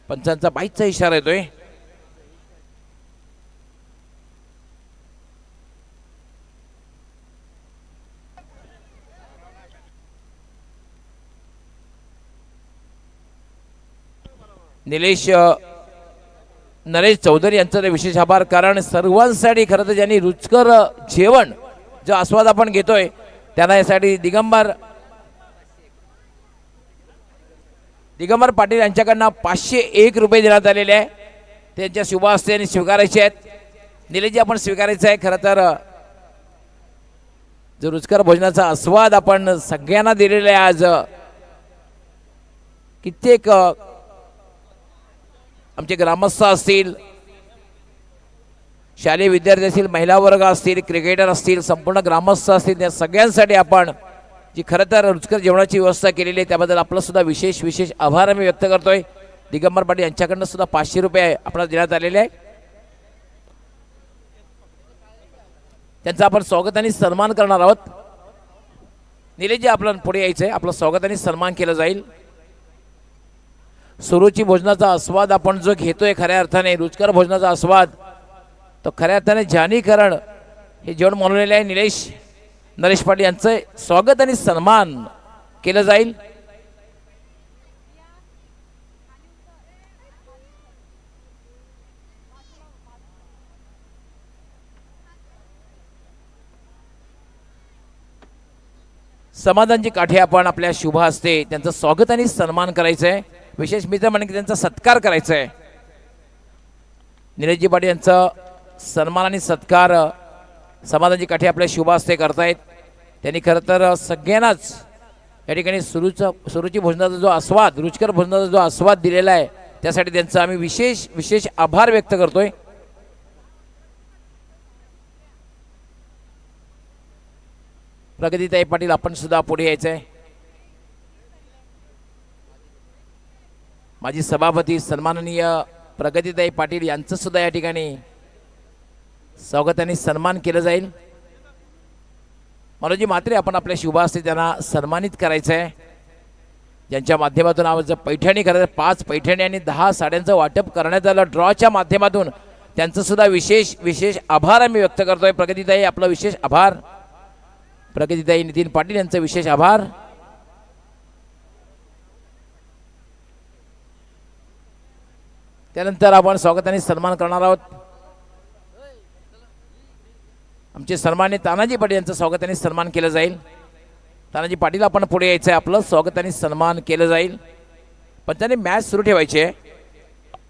पंचांचा बाईचा इशारा येतोय. निलेश नरेश चौधरी यांचा विशेष आभार, कारण सर्वांसाठी खरं तर ज्यांनी रुचकर जेवण जो आस्वाद आपण घेतोय त्यांना यासाठी दिगंबर पाटील यांच्याकडनं 501 रुपये देण्यात आलेले आहे. त्यांच्या शुभ हस्ते स्वीकारायचे आहेत. निलेशजी आपण स्वीकारायचं आहे. खरं तर जो रुचकर भोजनाचा आस्वाद आपण सगळ्यांना दिलेला आहे. आज कित्येक आमचे ग्रामस्थ असतील, शालेय विद्यार्थी असतील, महिला वर्ग असतील, क्रिकेटर असतील, संपूर्ण ग्रामस्थ असतील, त्या सगळ्यांसाठी आपण जी खरं तर रुचकर जेवणाची व्यवस्था केलेली आहे त्याबद्दल आपलं सुद्धा विशेष आभार आम्ही व्यक्त करतोय. दिगंबर पाटील यांच्याकडनं सुद्धा 500 रुपये आपल्याला देण्यात आलेले आहे. त्यांचा आपण स्वागत आणि सन्मान करणार आहोत. निलेशजी आपल्याला पुढे यायचं आहे. आपलं स्वागत आणि सन्मान केलं जाईल. सुरुची भोजनाचा आस्वाद आपण जो घेतोय खऱ्या अर्थाने रुचकर भोजनाचा आस्वाद, तो खऱ्या अर्थाने जानीकरण हे जेवण बनवलेले आहे. नरेश पाटील यांचं स्वागत आणि सन्मान केलं जाईल. समाधानची काठी आपण आपल्या शुभ हस्ते त्यांचं स्वागत आणि सन्मान करायचं आहे. विशेष मित्र म्हणजे त्यांचा सत्कार करायचा आहे. निलेशजी पाटील यांचा सन्मान आणि सत्कार समाधानची काठी आपल्या शुभ हस्ते करतायत. त्यांनी खरं तर सगळ्यांनाच या ठिकाणी सुरुची भोजनाचा जो आस्वाद, रुचकर भोजनाचा जो आस्वाद दिलेला आहे त्यासाठी त्यांचा आम्ही विशेष आभार व्यक्त करतोय. प्रगतीताई पाटील आपण सुद्धा पुढे यायचं आहे. माजी सभापती सन्माननीय प्रगतीताई पाटील यांचं सुद्धा या ठिकाणी स्वागत आणि सन्मान केलं जाईल. मनोजी म्हात्रे आपण आपल्या शुभ हस्ते त्यांना सन्मानित करायचं आहे. ज्यांच्या माध्यमातून आज पैठणी खरं 5 पैठणी आणि 10 साड्यांचं वाटप करण्यात आलं ड्रॉच्या माध्यमातून. त्यांचं सुद्धा विशेष आभार आम्ही व्यक्त करतोय. प्रगतीताई आपलं विशेष आभार. प्रगतीताई नितीन पाटील यांचं विशेष आभार. त्यानंतर आपण स्वागत आणि सन्मान करणार आहोत. आमचे सन्माननीय तानाजी पाटील यांचं स्वागत आणि सन्मान केलं जाईल. तानाजी पाटील आपण पुढे यायचं आहे. आपलं स्वागत आणि सन्मान केलं जाईल. पण त्यांनी मॅच सुरू ठेवायची आहे,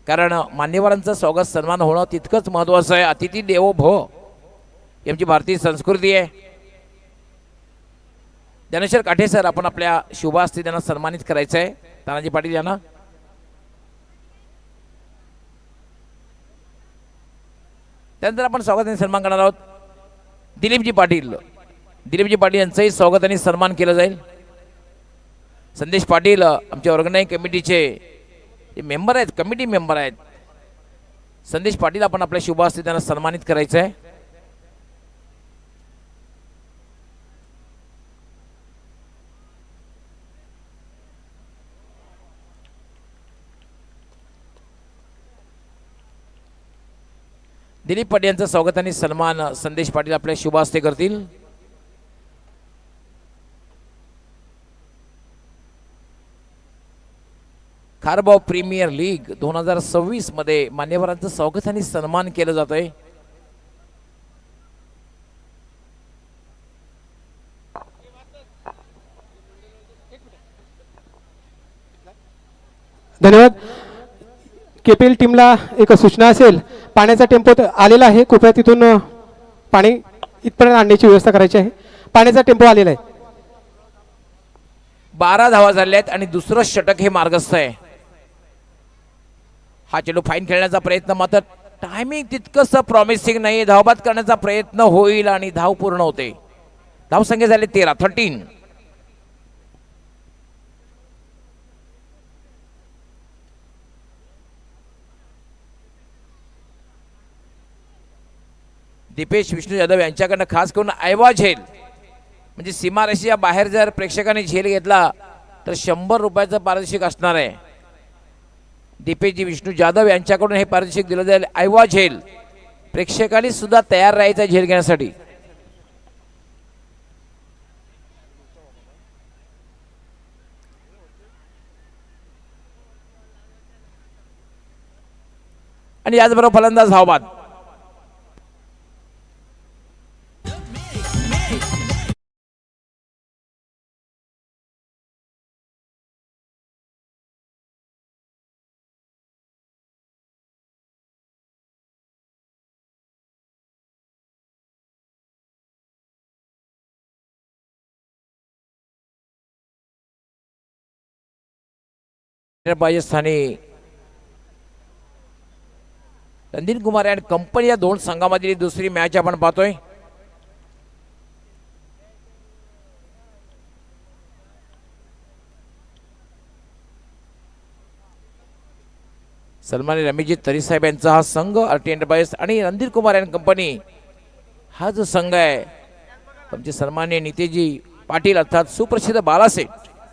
कारण मान्यवरांचं स्वागत सन्मान होणं तितकंच महत्त्वाचं आहे. अतिथी देवो भव ही आमची भारतीय संस्कृती आहे. ज्ञानेश्वर काठे सर आपण आपल्या शुभ हस्ते त्यांना सन्मानित करायचं आहे. तानाजी पाटील यांना त्यानंतर आपण स्वागत आणि सन्मान करणार आहोत. दिलीपजी पाटील यांचंही स्वागत आणि सन्मान केलं जाईल. संदेश पाटील आमच्या ऑर्गनायझिंग कमिटीचे मेंबर आहेत, कमिटी मेंबर आहेत. संदेश पाटील आपण आपल्या शुभ हस्ते त्यांना सन्मानित करायचं आहे. दिलीप पाटील यांचं स्वागत आणि सन्मान संदेश पाटील आपल्या शुभ हस्ते करतील. खारबाव प्रीमियर लीग 2026 मध्ये मान्यवरांचं स्वागत आणि सन्मान केलं जात आहे. धन्यवाद. केपीएल टीमला एक सूचना असेल, पाण्याचा टेम्पो आलेला आहे, कृपया तिथून पाणी इथपर्यंत आणण्याची व्यवस्था करायची आहे. पाण्याचा टेम्पो आलेला आहे. 12 धावा झाल्या आहेत आणि दुसरं षटक हे मार्गस्थ आहे. हा चेंडू फाईन खेळण्याचा प्रयत्न, मात्र टायमिंग तितकंसं प्रॉमिसिंग नाही. धावबाद करण्याचा प्रयत्न होईल आणि धाव पूर्ण होते. धावसंख्या झाली 13. दीपेश विष्णू यादव यांच्याकडनं खास करून ऐवा झेल, म्हणजे सीमारेषेच्या बाहेर जर प्रेक्षकांनी झेल घेतला तर 100 रुपयाचं पारितोषिक असणार आहे. दीपेशजी विष्णू जाधव यांच्याकडून हे पारितोषिक दिलं जाईल आयवा झेल. प्रेक्षकांनी सुद्धा तयार राहायचं झेल घेण्यासाठी. आणि याचबरोबर फलंदाज धावबाद. पाहिजे स्थानी रणधीर कुमार आणि कंपनी या दोन संघामधील दुसरी मॅच आपण पाहतोय. सलमानी रमीजी तरीसाहेब यांचा हा संघ आरटी एंटरप्राइज आणि रणधीर कुमार अँड कंपनी हा जो संघ आहे आमचे सन्माननीय नितेजी पाटील अर्थात सुप्रसिद्ध बालासेठ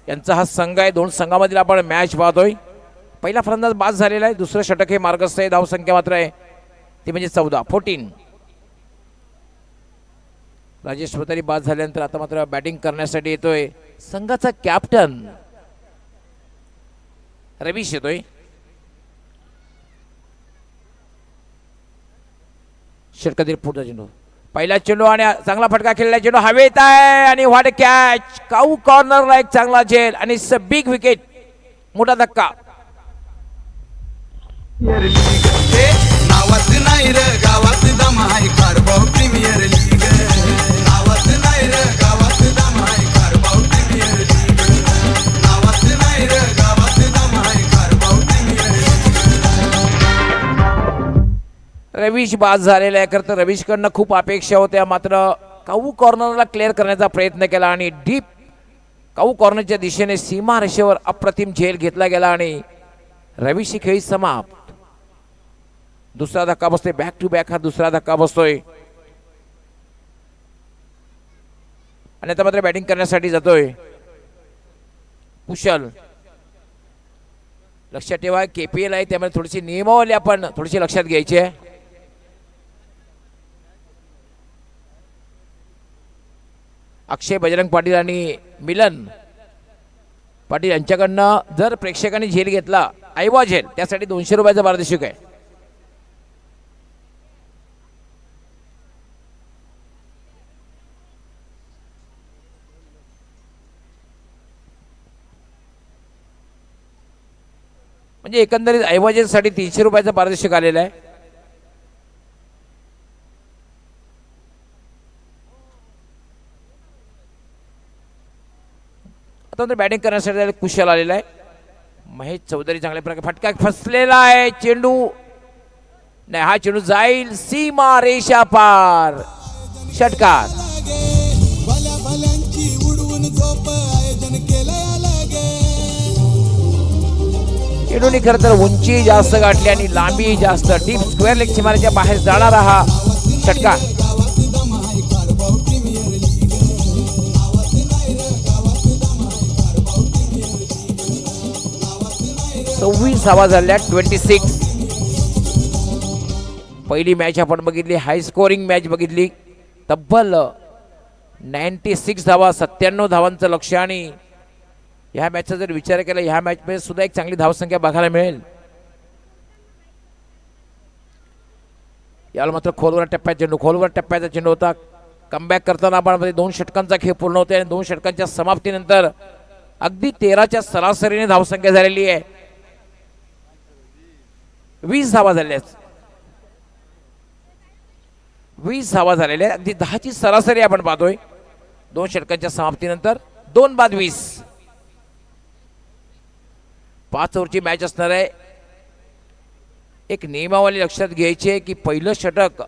यांचा हा संघ आहे. दोन संघामधील आपण मॅच पाहतोय. पहिला फलंदाज बाद झालेला आहे. दुसरं षटक हे मार्गस्थ आहे. धावसंख्या मात्र आहे ती म्हणजे 14. राजेश वतारी बाद झाल्यानंतर आता मात्र बॅटिंग करण्यासाठी येतोय संघाचा कॅप्टन रवीश येतोय. षटकातील पुढचा चेंडू पहिला चेंडू आणि चांगला फटका खेळलेला चेंडू हवेत आहे आणि व्हॉट अ कॅच. काऊ कॉर्नरला एक चांगला झेल आणि बिग विकेट. मोठा धक्का. नावात नाही रे गावात दम आहे कारभाव प्रीमियर लीग. नावात नाही रे गावात दम आहे कारभाव प्रीमियर लीग. नावात नाही रे गावात दम आहे कारभाव प्रीमियर लीग. रवीश बाद झालेला आहे. खरं तर रवीशकडनं खूप अपेक्षा होत्या मात्र काऊ कॉर्नरला क्लिअर करण्याचा प्रयत्न केला आणि डीप काऊ कॉर्नरच्या दिशेने सीमा रेषेवर अप्रतिम झेल घेतला गेला आणि रवीश खेळी समाप्त. दुसरा धक्का बसतोय. बॅक टू बॅक हा दुसरा धक्का बसतोय आणि आता मात्र बॅटिंग करण्यासाठी जातोय कुशल. लक्षात ठेवा KPL आहे त्यामुळे थोडीशी नियमावली आपण थोडीशी लक्षात घ्यायची आहे. अक्षय बजरंग पाटील आणि मिलन पाटील यांच्याकडनं जर प्रेक्षकांनी झेल घेतला आयवा झेल त्यासाठी 200 रुपयाचा पारितोषिक आहे. म्हणजे एकंदरीत आयवा झेलसाठी 300 रुपयाचा पारितोषिक आलेला आहे. आता बॅटिंग करण्यासाठी कुशल आलेला आहे. महेश चौधरी चांगल्या प्रकारे फटका फसलेला आहे. चेंडू नाही हा चेंडू जाईल सीमा रेषा पार. षटकार. भल्या भल्यांची उडवून झोप आयोजन केलंय लागे. चेंडूने खरं तर उंची जास्त गाठली आणि लांबी जास्त. डीप स्क्वेअर लेग सीमारेच्या बाहेर जाणारा हा षटकार. गावात दम आहे कारभाव प्रीमियर लीग. नावात नाही रे गावात दम आहे कारभाव प्रीमियर लीग. नावात नाही रे 26 धावा झाल्या 26. पहिली मॅच आपण बघितली हाय स्कोरिंग मॅच बघितली. तब्बल 96 धावा 97 धावांचं लक्ष आणि ह्या मॅचचा जर विचार केला ह्या मॅचमध्ये सुद्धा एक चांगली धावसंख्या बघायला मिळेल. याला मात्र खोलवर टप्प्याचा चेंडू होता. कमबॅक करताना आपण 2 षटकांचा खेळ पूर्ण होते आणि 2 षटकांच्या समाप्तीनंतर अगदी 13च्या सरासरीने धावसंख्या झालेली आहे. 20 धावा झाल्या. 20 धावा झालेल्या आहेत. अगदी 10ची सरासरी आपण पाहतोय 2 षटकांच्या समाप्तीनंतर. 2 बाद 20. 5 ओव्हरची मॅच असणार आहे. एक नियमावली लक्षात घ्यायची आहे की पहिलं षटक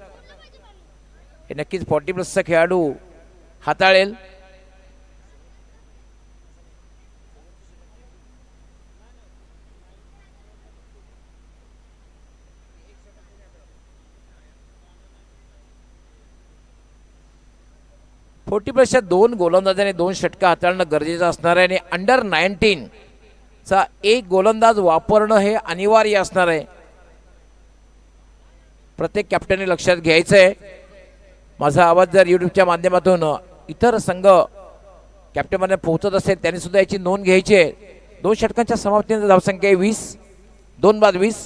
हे नक्कीच 40+ खेळाडू हाताळेल. च्या 2 गोलंदाजाने 2 षटका हाताळणं गरजेचं असणार आहे आणि अंडर 19 चा एक गोलंदाज वापरणं हे अनिवार्य असणार आहे. प्रत्येक कॅप्टनने लक्षात घ्यायचं आहे. माझा आवाज जर यूट्यूबच्या माध्यमातून इतर संघ कॅप्टनमध्ये पोहोचत असेल त्यांनी सुद्धा याची नोंद घ्यायची आहे. 2 षटकांच्या समाप्तीनंतर धावसंख्या आहे 20, 2 बाद 20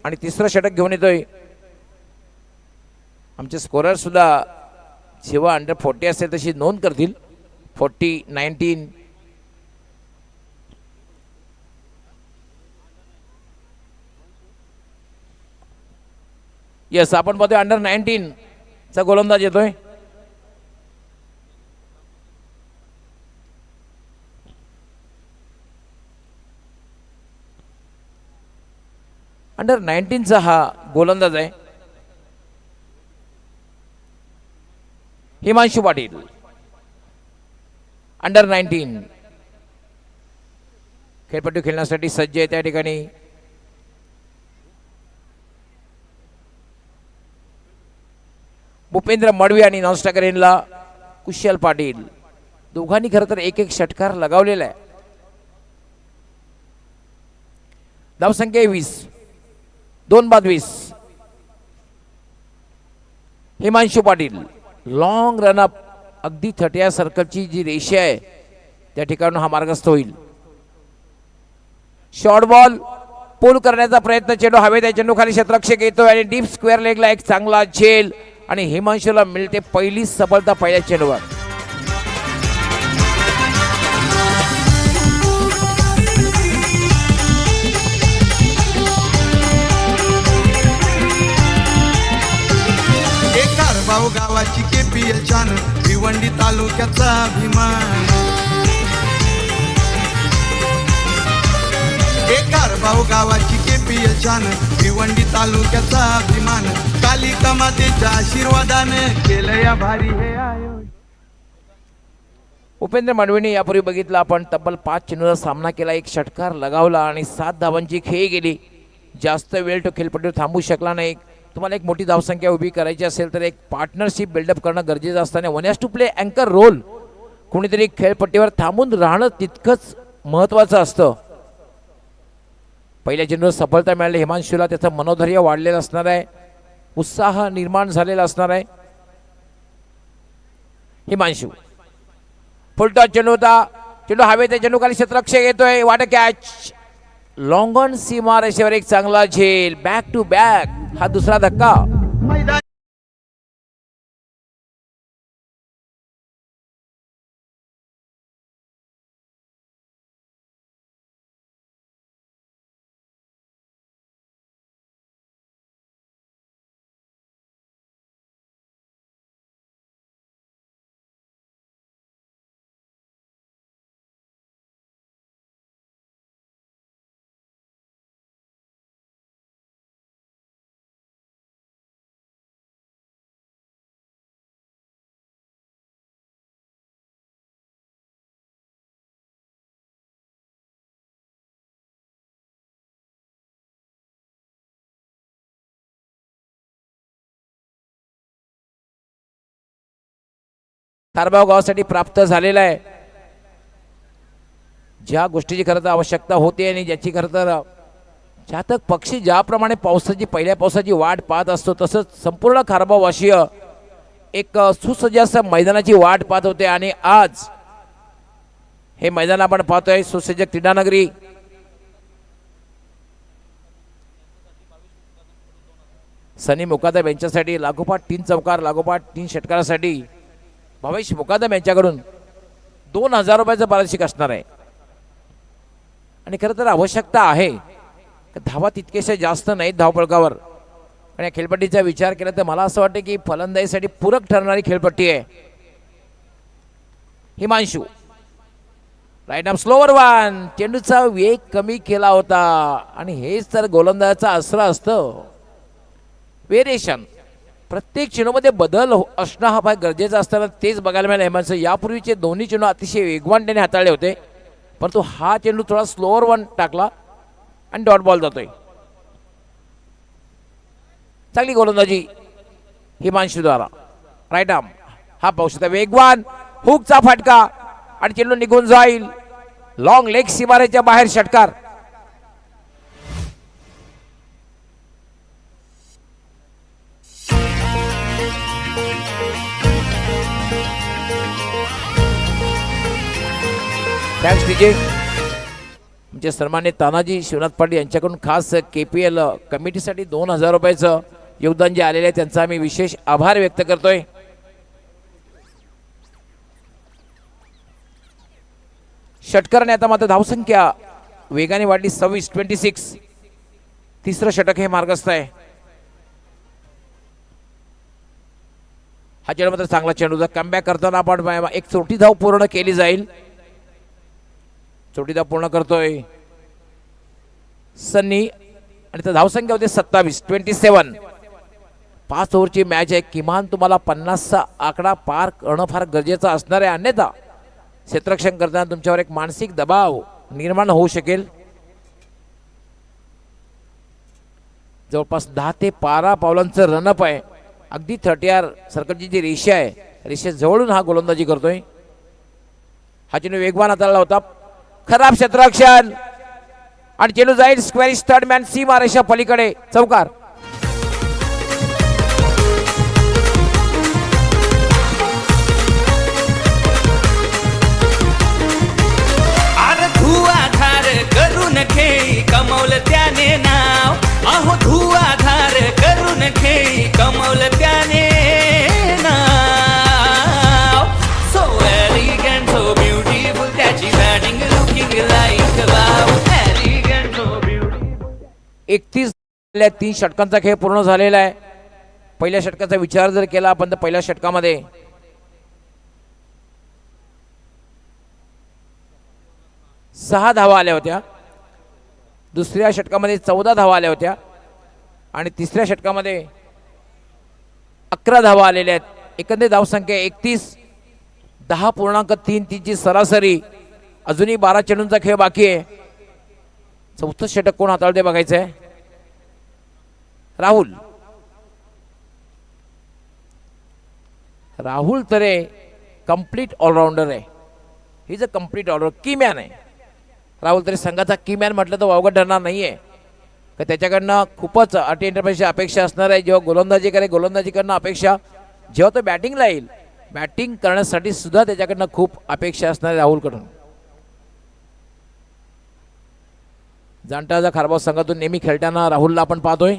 आणि तिसरं षटक घेऊन येतोय. आमचे स्कोरर सुद्धा जेव्हा अंडर 40 असेल तशी नोंद करतील. 40, 19 यस आपण पाहतोय अंडर 19 चा गोलंदाज येतोय. अंडर 19 चा हा गोलंदाज आहे हिमांशू पाटील. अंडर 19 खेळपट्टी खेळण्यासाठी सज्ज आहे त्या ठिकाणी. भूपेंद्र मडवी आणि नॉनस्टॉकर इनला कुशल पाटील दोघांनी खरं तर एक एक षटकार लगावलेला आहे. धावसंख्या 20, 2 बाद 20. हिमांशू पाटील लॉंग रनअप अगदी 30 सर्कलची जी रेषा आहे त्या ठिकाणून हा मार्गस्थ होईल. शॉर्ट बॉल पुल करण्याचा प्रयत्न, चेंडू हवेत आहे, चेंडू खाली क्षेत्ररक्षक येतोय आणि डीप स्क्वेअर लेगला एक चांगला झेल आणि हिमांशूला मिळते पहिली सफलता पहिल्या चेंडूवर. कारभाऊ गावाची KPL छान भिवंडी तालुक्याचा अभिमान. कारभाऊ गावाची KPL छान भिवंडी तालुक्याचा अभिमान. कालिका मातेच्या आशीर्वादाने केलं या भारी हे आयोजन. उपेंद्र मडवीने यापूर्वी बघितलं आपण तब्बल 5 चेंडूचा सामना केला, 1 षटकार लगावला आणि 7 धावांची खेळी गेली. जास्त वेळ तो खेळपट्टीवर थांबू शकला नाही. तुम्हाला एक मोठी धावसंख्या उभी करायची असेल तर एक पार्टनरशिप बिल्डअप करणं गरजेचं असताना 1 has to play अँकर रोल. कोणीतरी खेळपट्टीवर थांबून राहणं तितकंच महत्त्वाचं असतं. पहिल्या चेंडूवर सफलता मिळाली हिमांशूला, त्याचं मनोधैर्य वाढलेलं असणार आहे, उत्साह निर्माण झालेला असणार आहे. हिमांशू फुलटॉस चेंडू होता, चेंडू हवेत, चेंडू खाली क्षेत्ररक्षक येतोय, वाट कॅच लॉंग ऑन सीमा रेषेवर एक चांगला झेल. बॅक टू बॅक हा दुसरा धक्का. मैदान कारभाव गावासाठी प्राप्त झालेला आहे. ज्या गोष्टीची खरं तर आवश्यकता होती आणि ज्याची खरं तर जातक पक्षी ज्याप्रमाणे पहिल्या पावसाची वाट पाहत असतो तसंच संपूर्ण कारभाववासीय एक सुसज्ज असं मैदानाची वाट पाहत होते. आणि आज हे मैदान आपण पाहतोय सुसज्ज क्रीडानगरी. सनी मुकादम यांच्यासाठी लागोपाठ 3 चौकार, लागोपाठ 3 षटकारासाठी भावेश मुकादम यांच्याकडून 2000 रुपयाचं पारितोषिक असणार आहे. आणि खरं तर आवश्यकता आहे, धावा तितकेशा जास्त नाहीत धावपळकावर. आणि या खेळपट्टीचा विचार केला तर मला असं वाटतं की फलंदाजीसाठी पूरक ठरणारी खेळपट्टी आहे. Himanshu right arm slower one, चेंडूचा वेग कमी केला होता आणि हेच तर गोलंदाजाचा आसरा असतं. व्हेरिएशन प्रत्येक चेंडूमध्ये बदल असणं हा फार गरजेचं असताना तेच बघायला मिळालं हिमांशू. यापूर्वीचे दोन्ही चेंडू अतिशय वेगवान त्याने हाताळले होते, परंतु हा चेंडू थोडा स्लोअर वन टाकला आणि डॉट बॉल जातोय. चांगली गोलंदाजी हिमांशूद्वारा. राईट आर्म हा पाहू शकता वेगवान हुकचा फटका आणि चेंडू निघून जाईल. लॉंग लेग सीमारेच्या बाहेर षटकार. Thanks DJ. आमचे सन्मान्य तानाजी शिवनाथ पाटील यांच्याकडून खास KPL कमिटीसाठी 2000 रुपयाचं योगदान जे आलेले आहे त्यांचा आम्ही विशेष आभार व्यक्त करतोय. षटकाराने आता मात्र धावसंख्या वेगाने वाढली 26. तिसरं षटक हे मार्गस्थ आहे. हा चेंडू मात्र चांगला चेंडू कमबॅक करताना आपण एक छोटी धाव पूर्ण केली जाईल. छोटी धाव पूर्ण करतोय सन्नी आणि त्या धावसंख्या होते 27. 5 ओव्हरची मॅच आहे. किमान तुम्हाला 50चा आकडा पार करणं फार गरजेचं असणार आहे, अन्यथा क्षेत्ररक्षण करताना तुमच्यावर एक मानसिक दबाव निर्माण होऊ शकेल. जवळपास 10 ते 12 पावलांचं रनअप आहे. अगदी 30R सर्कलची जी रेषा आहे रेषेजवळून हा गोलंदाजी करतोय. हा चेंडू वेगवान हाताळला होता. खराब क्षेत्ररक्षण आणि चेंडू जाईल स्क्वेअर थर्ड मॅन सीमा रेषा पलीकडे चौकार. करून खेळी कमवलं त्याने नाव. अहो धुवाधार करून खेळी कमवलं त्याने नाव. सो एलिगंट सो ब्युटिफुल त्याची batting looking like wow. Elegant so beautiful. 31 3 षटकांचा खेळ पूर्ण झालेला आहे. पहिल्या षटकाचा विचार जर केला आपण तर पहिल्या षटकामध्ये 6 धावा आल्या होत्या. दुसऱ्या षटकामध्ये 14 धावा आल्या होत्या आणि तिसऱ्या षटकामध्ये 11 धावा आलेल्या आहेत. एकंदरीत धावसंख्या 31. 10.33 ची सरासरी. अजूनही 12 चेंडूंचा खेळ बाकी आहे. चौथं षटक कोण हाताळते बघायचं आहे. राहुल तरे कंप्लीट ऑलराऊंडर आहे. He is a complete allrounder keyman आहे. राहुल तरी संघाचा कीमॅन म्हटलं तर वावगं ठरणार नाहीये. तर त्याच्याकडनं खूपच अटी इंटरफेसची अपेक्षा असणार आहे. जेव्हा गोलंदाजी करे गोलंदाजी करणं अपेक्षा, जेव्हा तो बॅटिंगला येईल बॅटिंग करण्यासाठी सुद्धा त्याच्याकडनं खूप अपेक्षा असणार आहे राहुलकडून. जाणता खारबाव संघातून नेहमी खेळताना राहुलला आपण पाहतोय.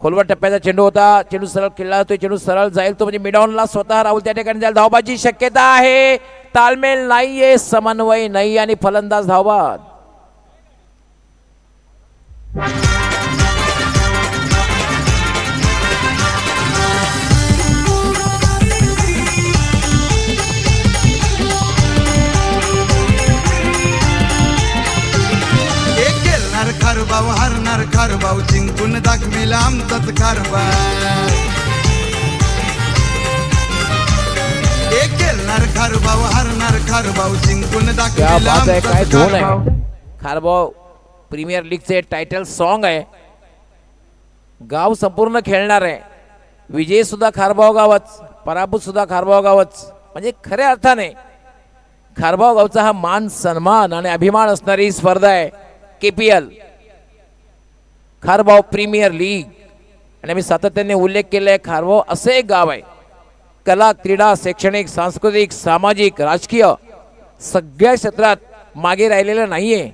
खोलवर टप्प्याचा चेंडू होता. चेंडू सरळ खेळला जातोय. चेंडू सरळ जाईल तो म्हणजे मिडॉनला स्वतः राहुल त्या ठिकाणी जाईल. धावबाची शक्यता आहे. तालमेल नाहीये, समन्वय नाही आणि फलंदाज धावबाद. खारबाव हरणार खारबाव जिंकून दाखविला आमचाच खारबाव. एक खेळणार खारबाव हरणार खारबाव जिंकून क्या दाखविला बात आहे, काय आमचाच धोन खारबाव. आहे. खारबाव प्रीमियर लीगचे टायटल सॉन्ग आहे. गाव संपूर्ण खेळणार आहे. विजय सुद्धा खारबाव गावच, पराभूत सुद्धा खारबाव गावच. म्हणजे खऱ्या अर्थाने खारबाव गावचा हा मान सन्मान आणि अभिमान असणारी स्पर्धा आहे KPL खारबाव प्रीमियर लीग. आणि आम्ही सातत्याने उल्लेख केला आहे खारबाव असे एक गाव आहे. कला, क्रीडा, शैक्षणिक, सांस्कृतिक, सामाजिक, राजकीय सगळ्या क्षेत्रात मागे राहिलेलं नाहीये.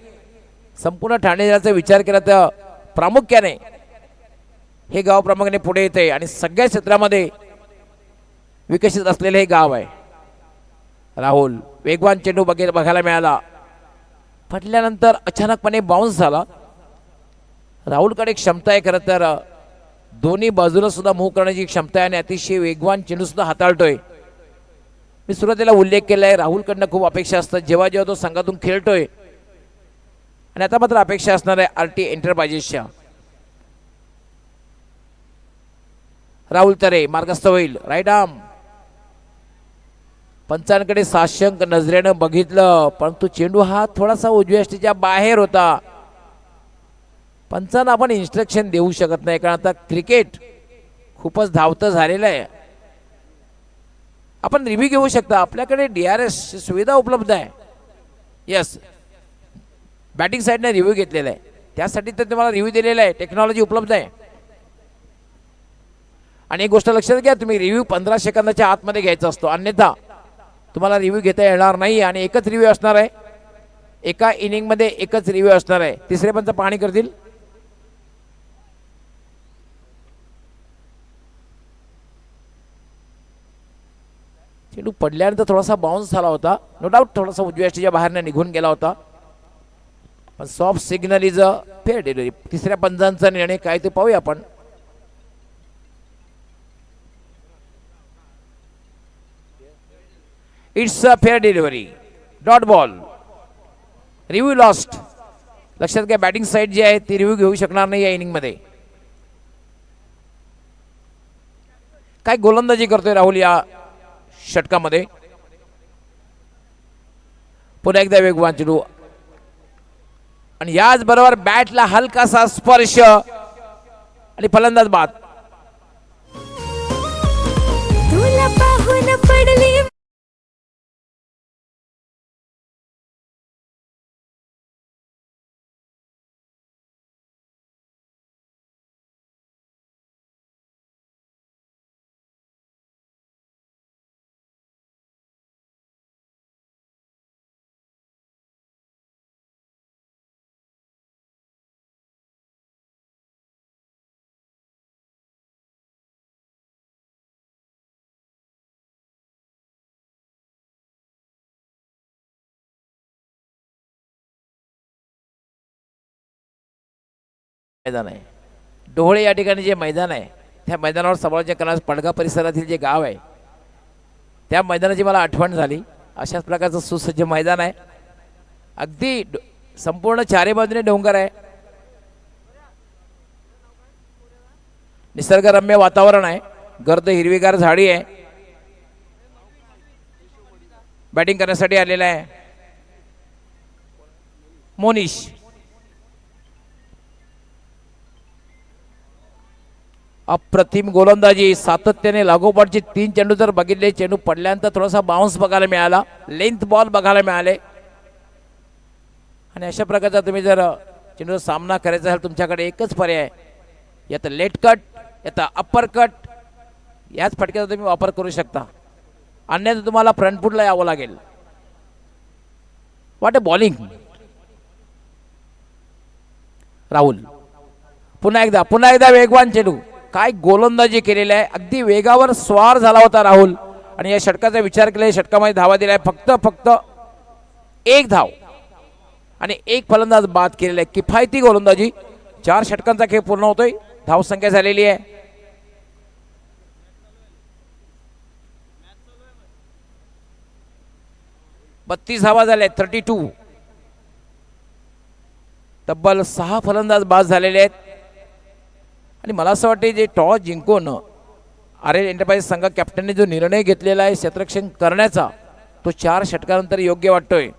संपूर्ण ठाणे जिल्ह्याचा विचार केला तर प्रामुख्याने हे गाव प्रामुख्याने पुढे येते आणि सगळ्या क्षेत्रामध्ये विकसित असलेले हे गाव आहे. राहुल वेगवान चेंडू बघायला मिळाला. फटल्यानंतर अचानकपणे बाउन्स झाला. राहुलकडे एक क्षमता आहे खरं तर दोन्ही बाजूला सुद्धा मूव्ह करण्याची क्षमता आहे आणि अतिशय वेगवान चेंडू सुद्धा हाताळतोय. मी सुरुवातीला उल्लेख केला आहे राहुलकडनं खूप अपेक्षा असतात जेव्हा जेव्हा तो संघातून खेळतोय. आणि आता मात्र अपेक्षा असणार आहे RT एंटरप्राइजेसच्या. राहुल तरे मार्गस्थ होईल. Right arm. पंचांकडे साशंक नजरेनं बघितलं परंतु चेंडू हा थोडासा उजव्या यष्टीच्या बाहेर होता. पंचांना आपण इन्स्ट्रक्शन देऊ शकत नाही कारण आता क्रिकेट खूपच धावतं झालेलं आहे. आपण रिव्ह्यू घेऊ शकता. आपल्याकडे DRS सुविधा उपलब्ध आहे. यस, बॅटिंग साईडने रिव्ह्यू घेतलेला आहे. त्यासाठी तर तुम्हाला रिव्ह्यू दिलेला आहे. टेक्नॉलॉजी उपलब्ध आहे. आणि एक गोष्ट लक्षात घ्या, तुम्ही रिव्ह्यू 15 सेकंदाच्या आतमध्ये घ्यायचा असतो, अन्यथा तुम्हाला रिव्ह्यू घेता येणार नाही आणि एकच रिव्ह्यू असणार आहे. एका इनिंगमध्ये एकच रिव्ह्यू असणार आहे. तिसरे पंच पाहणी करतील. चेंडू पडल्यानंतर थोडासा बाउन्स झाला होता. नो डाऊट थोडासा उजव्या यष्टीच्या बाहेरने निघून गेला होता. पण soft signal is a fair delivery. तिसऱ्या पंचांचा निर्णय काय ते पाहूया आपण. It's a fair delivery. Dot ball. Review lost. लक्षात घ्या बॅटिंग साईड जी आहे ती रिव्ह्यू घेऊ शकणार नाही या इनिंगमध्ये. काय गोलंदाजी करतोय राहुल या षटकामध्ये. पुन्हा एकदा वेगवान चेंडू आणि याच बरोबर बॅटला हलकासा स्पर्श आणि फलंदाज बाद. तुला पाहून पडली मैदान आहे डोहळे या ठिकाणी जे मैदान आहे त्या मैदानावर समोरच्या कनास पडगा परिसरातील जे गाव आहे त्या मैदानाची मला आठवण झाली. अशाच प्रकारचं सुसज्ज मैदान आहे. अगदी संपूर्ण चारी बाजूने डोंगर आहे. निसर्गरम्य वातावरण आहे. गर्द हिरवीगार झाडी आहे. बॅटिंग करण्यासाठी आलेला आहे मोनिश. अप्रतिम गोलंदाजी. सातत्याने लागोपाठचे 3 चेंडू जर बघितले, चेंडू पडल्यानंतर थोडासा बाउन्स बघायला मिळाला, लेंथ बॉल बघायला मिळाले. आणि अशा प्रकारचा तुम्ही जर चेंडूचा सामना करायचा असेल तुमच्याकडे एकच पर्याय, या तर लेट कट या तर अप्पर कट. याच फटक्याचा तुम्ही वापर करू शकता. अन्यथा तुम्हाला फ्रंट फुटला यावं लागेल. वाट अ बॉलिंग. राहुल पुन्हा एकदा वेगवान चेंडू. काय गोलंदाजी केलेली आहे. अगदी वेगावर स्वार झाला होता राहुल. आणि या षटकाचा विचार केला, षटकामध्ये धावा दिलाय फक्त 1 धाव आणि 1 फलंदाज बाद केलेला आहे. किफायती गोलंदाजी. 4 षटकांचा खेळ पूर्ण होतोय. धावसंख्या झालेली आहे 32 धावा झाल्या 32. तब्बल 6 फलंदाज बाद झालेले आहेत. आणि मला असं वाटतं जे टॉस जिंकून आरएल एंटरप्राइज संघ कॅप्टनने जो निर्णय घेतलेला आहे क्षेत्ररक्षण करण्याचा, तो 4 षटकानंतर योग्य वाटतोय.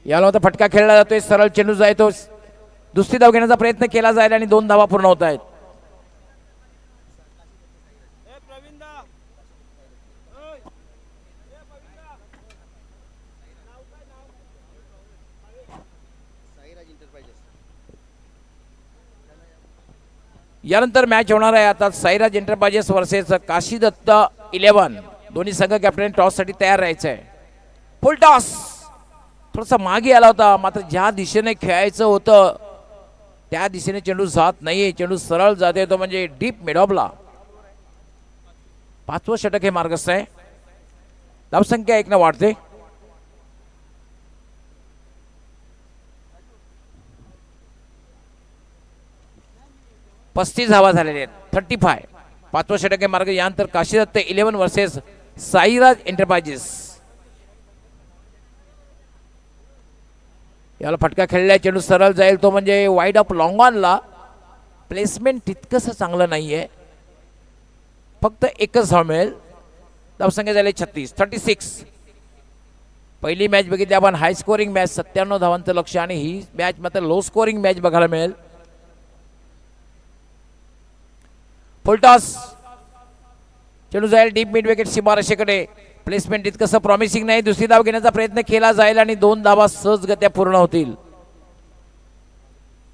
याला आता फटका खेळला जातोय. सरळ चेंडू जायतो. दुसरी धाव घेण्याचा प्रयत्न केला जाईल आणि 2 धावा पूर्ण होत आहेत. यानंतर मॅच होणार आहे आता साईराज एंटरप्राइजेस वर्सेस काशी दत्त 11. दोन्ही संघ कॅप्टन टॉस साठी तयार राहायचं आहे. फुल टॉस. थोडासा मागे आला होता, मात्र ज्या दिशेने खेळायचं होतं त्या दिशेने चेंडू जात नाहीये. चेंडू सरळ जाते तो म्हणजे डीप मिडऑफला. 5वं षटक हे मार्गस्थ आहे. धावसंख्या 1 वाढते. 35 धावा झालेल्या आहेत. 35. पाचवा षटक आहे मार्ग. यानंतर काशीदत्त 11 वर्सेस साईराज एंटरप्राइजेस. याला फटका खेळलाय. चेंडू सरळ जाईल तो म्हणजे वाईड ऑफ लॉंग ऑनला. प्लेसमेंट तितकंसं चांगलं नाही आहे. फक्त एकच धाव मिळेल. धावसंख्या झाली 36. पहिली मॅच बघितली आपण हाय स्कोरिंग मॅच 97 धावांचं लक्ष आणि ही मॅच मात्र लो स्कोरिंग मॅच बघायला मिळेल. फुलटॉस. चेंडू जाईल डीप मिड विकेट सीमारेषेकडे. प्लेसमेंट तितकंसं प्रॉमिसिंग नाही. दुसरी धाव घेण्याचा प्रयत्न केला जाईल आणि 2 धावा सहजगत्या पूर्ण होतील.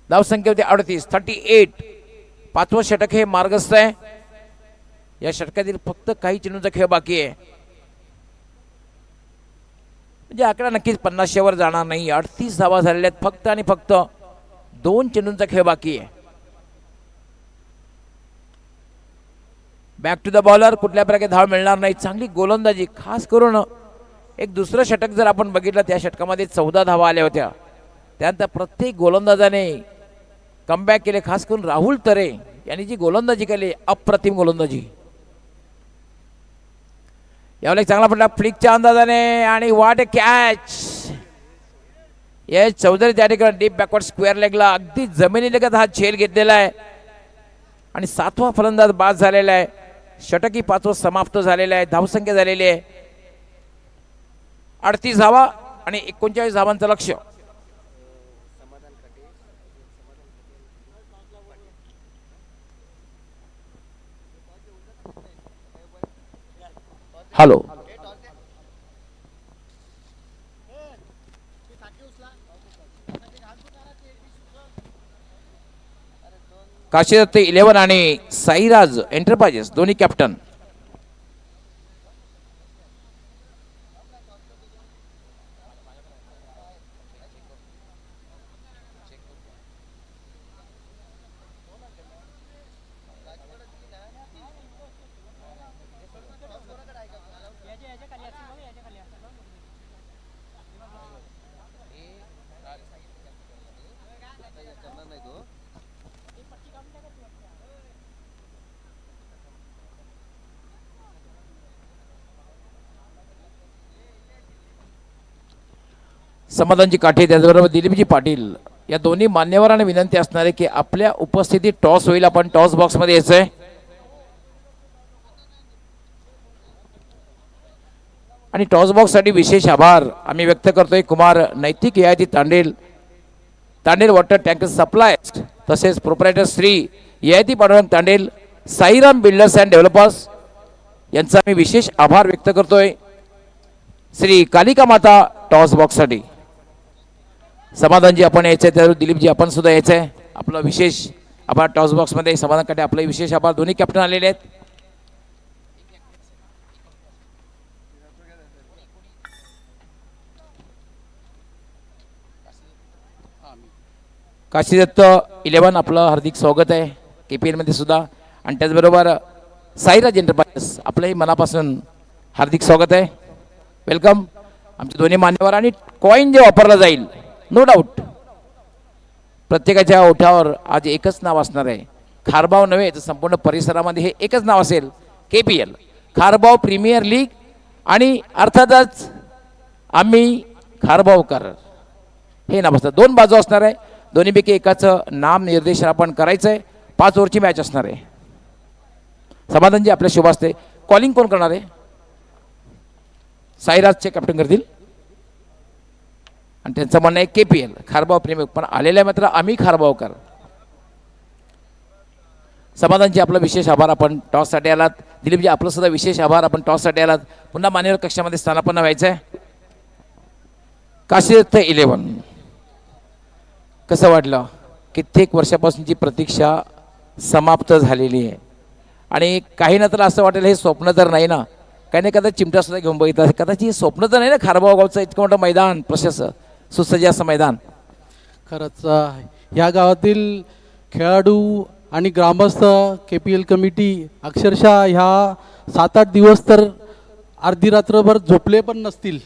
धावसंख्या होती 38. पाचवं षटक हे मार्गस्थ आहे. या षटकातील फक्त काही चेंडूंचा खेळ बाकी आहे. म्हणजे आकडा नक्कीच 50 वर जाणार नाही. 38 धावा झालेल्या आहेत फक्त आणि फक्त 2 चेंडूंचा खेळ बाकी आहे. Back to the bowler. कुठल्या प्रकारे धाव मिळणार नाही. चांगली गोलंदाजी खास करून एक दुसरं षटक जर आपण बघितलं त्या षटकामध्ये 14 धावा आल्या होत्या. त्यानंतर प्रत्येक गोलंदाजाने कमबॅक केले. खास करून राहुल तरे यांनी जी गोलंदाजी केली अप्रतिम गोलंदाजी. यावेळेला एक चांगला पडला फ्लिकच्या अंदाजाने आणि व्हॉट ए कॅच. यश चौधरी त्या ठिकाणी डीप बॅकवर्ड स्क्वेअर लेगला अगदी जमिनीलगत हा झेल घेतलेला आहे आणि 7वा फलंदाज बाद झालेला आहे. षटकी 5वं समाप्त झालेलं आहे. धावसंख्या झालेली आहे 38 धावा आणि 39 धावांचं लक्ष. हॅलो. काशीदत्त 11 आणि साईराज एंटरप्राइजेस दोन्ही कॅप्टन. समाधानजी काठे त्याचबरोबर दिलीपजी पाटील या दोन्ही मान्यवरांना विनंती असणार आहे की आपल्या उपस्थितीत टॉस होईल. आपण टॉस बॉक्समध्ये यायचंय. आणि टॉस बॉक्ससाठी विशेष आभार आम्ही व्यक्त करतोय Kumar Naitik AIT Tandel water tanker supply तसेच proprietor Shri AIT Pandurang Tandel Sairam builders and developers यांचा आम्ही विशेष आभार व्यक्त करतोय. श्री कालिका माता टॉस बॉक्ससाठी समाधानजी आपण यायचंय. त्यावर दिलीपजी आपण सुद्धा यायचंय. आपलं विशेष आभार टॉस बॉक्समध्ये समाधानकडे आपले विशेष आभार. दोन्ही कॅप्टन आलेले आहेत. काशीदत्त 11 आपलं हार्दिक स्वागत आहे KPL मध्ये सुद्धा. आणि त्याचबरोबर साईराज एंटरप्राइजेस आपलंही मनापासून हार्दिक स्वागत आहे. वेलकम. आमचे दोन्ही मान्यवर. आणि कॉईन जे वापरला जाईल नो डाऊट प्रत्येकाच्या ओठावर आज एकच नाव असणार आहे. खारबाव नव्हे तर संपूर्ण परिसरामध्ये हे एकच नाव असेल KPL खारबाव प्रीमियर लीग. आणि अर्थातच आम्ही खारबावकर हे नाव असतं. 2 बाजू असणार आहे. दोन्हीपैकी एकाचं नाम निर्देशन आपण करायचं आहे. 5 ओव्हरची मॅच असणार आहे. समाधानजी आपल्या शुभ असते. कॉलिंग कोण करणार आहे? साईराजचे कॅप्टन करतील. आणि त्यांचं म्हणणं आहे KPL खारबाव प्रेमी पण आलेलं आहे मात्र आम्ही खारबावकर. समाधानजी आपला विशेष आभार. आपण टॉससाठी आलात. दिलीपजी आपलं सुद्धा विशेष आभार. आपण टॉससाठी आलात. पुन्हा मान्यवर कक्षामध्ये स्थानापन्न व्हायचं आहे. काशीदत्त 11 कसं वाटलं? कित्येक वर्षापासूनची प्रतीक्षा समाप्त झालेली आहे. आणि काही ना तर असं वाटेल हे स्वप्न तर नाही ना. काही नाही कदाचित चिमटा सुद्धा घेऊन बघितलं कदाचित हे स्वप्न तर नाही ना. खारबाव गावचं इतकं मोठं मैदान प्रशस्त सुसज्ज असं मैदान. खरंच ह्या गावातील खेळाडू आणि ग्रामस्थ KPL कमिटी अक्षरशः ह्या 7-8 दिवस तर अर्धी रात्रभर झोपले पण नसतील.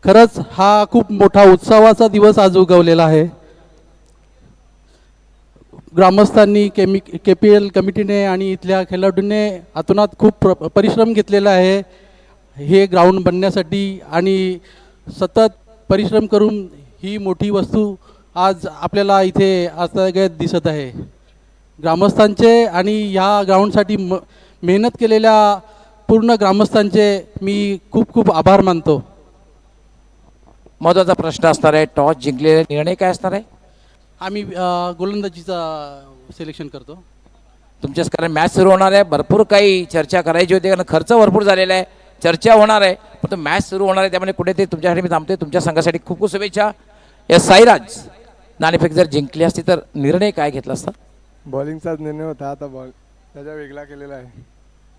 खरंच हा खूप मोठा उत्सवाचा दिवस आज उगवलेला आहे. ग्रामस्थांनी KPL कमिटीने आणि इथल्या खेळाडूंनी अतोनात खूप परिश्रम घेतलेला आहे हे ग्राउंड बनण्यासाठी आणि सतत परिश्रम करून ही मोठी वस्तू आज आपल्याला इथे आजतागत दिसत आहे. ग्रामस्थांचे आणि ह्या ग्राउंडसाठी मेहनत केलेल्या पूर्ण ग्रामस्थांचे मी खूप खूप आभार मानतो. महत्त्वाचा प्रश्न असणार आहे, टॉस जिंकलेला निर्णय काय असणार आहे? आम्ही गोलंदाजीचा सिलेक्शन करतो. तुमच्याच कारण मॅच सुरू होणार आहे, भरपूर काही चर्चा करायची होती कारण खर्च भरपूर झालेला आहे, चर्चा होणार आहे, पण तो मॅच सुरू होणार आहे त्यामुळे कुठेतरी तुमच्यासाठी मी थांबतोय. तुमच्या संघासाठी खूप खूप शुभेच्छा. या साईराज नाणेफेक जर जिंकली असती तर निर्णय काय घेतला असता? बॉलिंगचाच निर्णय होता, आता बॉल त्याच्या वेगळा केलेला आहे.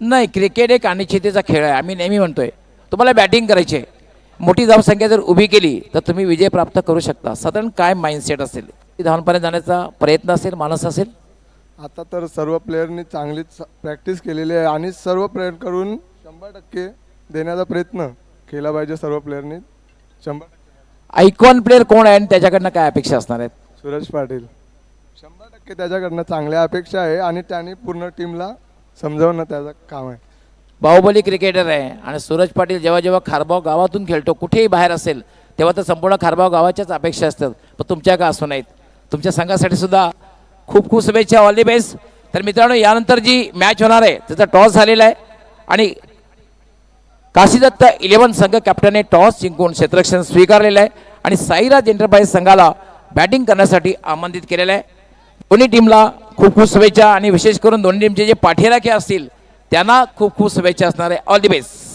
नाही, क्रिकेट एक अनिश्चिततेचा खेळ आहे. आम्ही नेहमी म्हणतोय तुम्हाला बॅटिंग करायची आहे, मोठी धावसंख्या जर उभी केली तर तुम्ही विजय प्राप्त करू शकता. साधारण काय माइंडसेट असेल? धावांपर्यंत जाण्याचा प्रयत्न असेल, मानस असेल? आता तर सर्व प्लेयरनी चांगलीच प्रॅक्टिस केलेली आहे आणि सर्व प्रयत्न करून 100% देण्याचा प्रयत्न केला पाहिजे सर्व प्लेयरनी. 100% आयकॉन प्लेअर कोण आहे आणि त्याच्याकडनं काय अपेक्षा असणार आहेत? सूरज पाटील 100% त्याच्याकडनं चांगल्या अपेक्षा आहे आणि त्याने पूर्ण टीमला समजावणं त्याचं काम आहे. बाहुबली क्रिकेटर आहे आणि सूरज पाटील जेव्हा जेव्हा खारबाव गावातून खेळतो, कुठेही बाहेर असेल तेव्हा तर संपूर्ण खारबाव गावाच्याच अपेक्षा असतात, पण तुमच्या का असू नाहीत. तुमच्या संघासाठी सुद्धा खूप खूप शुभेच्छा, ऑल दी बेस्ट. तर मित्रांनो, यानंतर जी मॅच होणार आहे त्याचा टॉस झालेला आहे आणि काशीदत्त 11 संघ कॅप्टनने टॉस जिंकून क्षेत्ररक्षण स्वीकारलेलं आहे आणि साईराज एंटरप्राइज संघाला बॅटिंग करण्यासाठी आमंत्रित केलेलं आहे. दोन्ही टीमला खूप खूप शुभेच्छा आणि विशेष करून दोन्ही टीमचे जे पाठीराखे असतील त्यांना खूप खूप शुभेच्छा असणार आहे. All the best.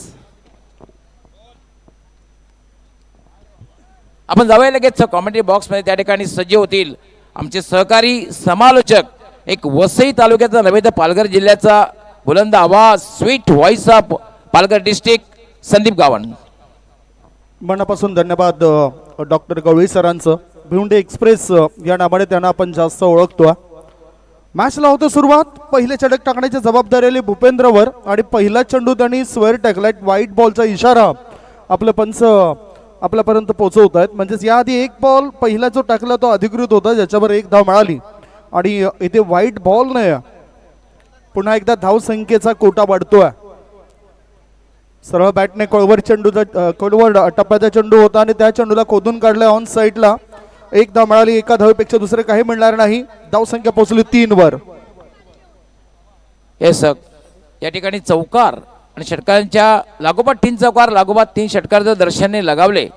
आपण जाऊया लगेच कॉमेंट्री बॉक्समध्ये, त्या ठिकाणी सज्ज होतील आमचे सहकारी समालोचक, एक वसई तालुक्याचा नव्हे तर पालघर जिल्ह्याचा बुलंद आवाज, sweet voice of Palghar district, Sandeep Gavan. मनापासून धन्यवाद डॉक्टर गवळी सरांचं. भिवंडी एक्सप्रेस या नावाने त्यांना आपण जास्त ओळखतो. मॅचला होतं सुरुवात, पहिले चडक टाकण्याची जबाबदारी आली भूपेंद्रवर आणि पहिला चेंडू त्यांनी स्क्वेअर टाकलाय. व्हाईट बॉलचा इशारा आपलं पंच आपल्यापर्यंत पोहोचवत आहेत. म्हणजेच याआधी एक बॉल पहिला जो टाकला तो अधिकृत होता, ज्याच्यावर एक धाव मिळाली आणि इथे व्हाईट बॉल नाही, पुन्हा एकदा धावसंख्येचा कोटा वाढतोय. सरळ बॅटने कळवर चेंडूचा कळवर टप्प्याचा चेंडू होता आणि त्या चेंडूला खोदून काढलाय ऑन साईडला. एक धाव मिळाली, एका धावेपेक्षा दुसरे काही मिळणार नाही. धावसंख्या पोहोचली 3 वर. हे सग या ठिकाणी चौकार आणि षटकारांच्या लागोपाठ 3 चौकार, लागोपाठ 3 षटकार जर दर्शनने लगावले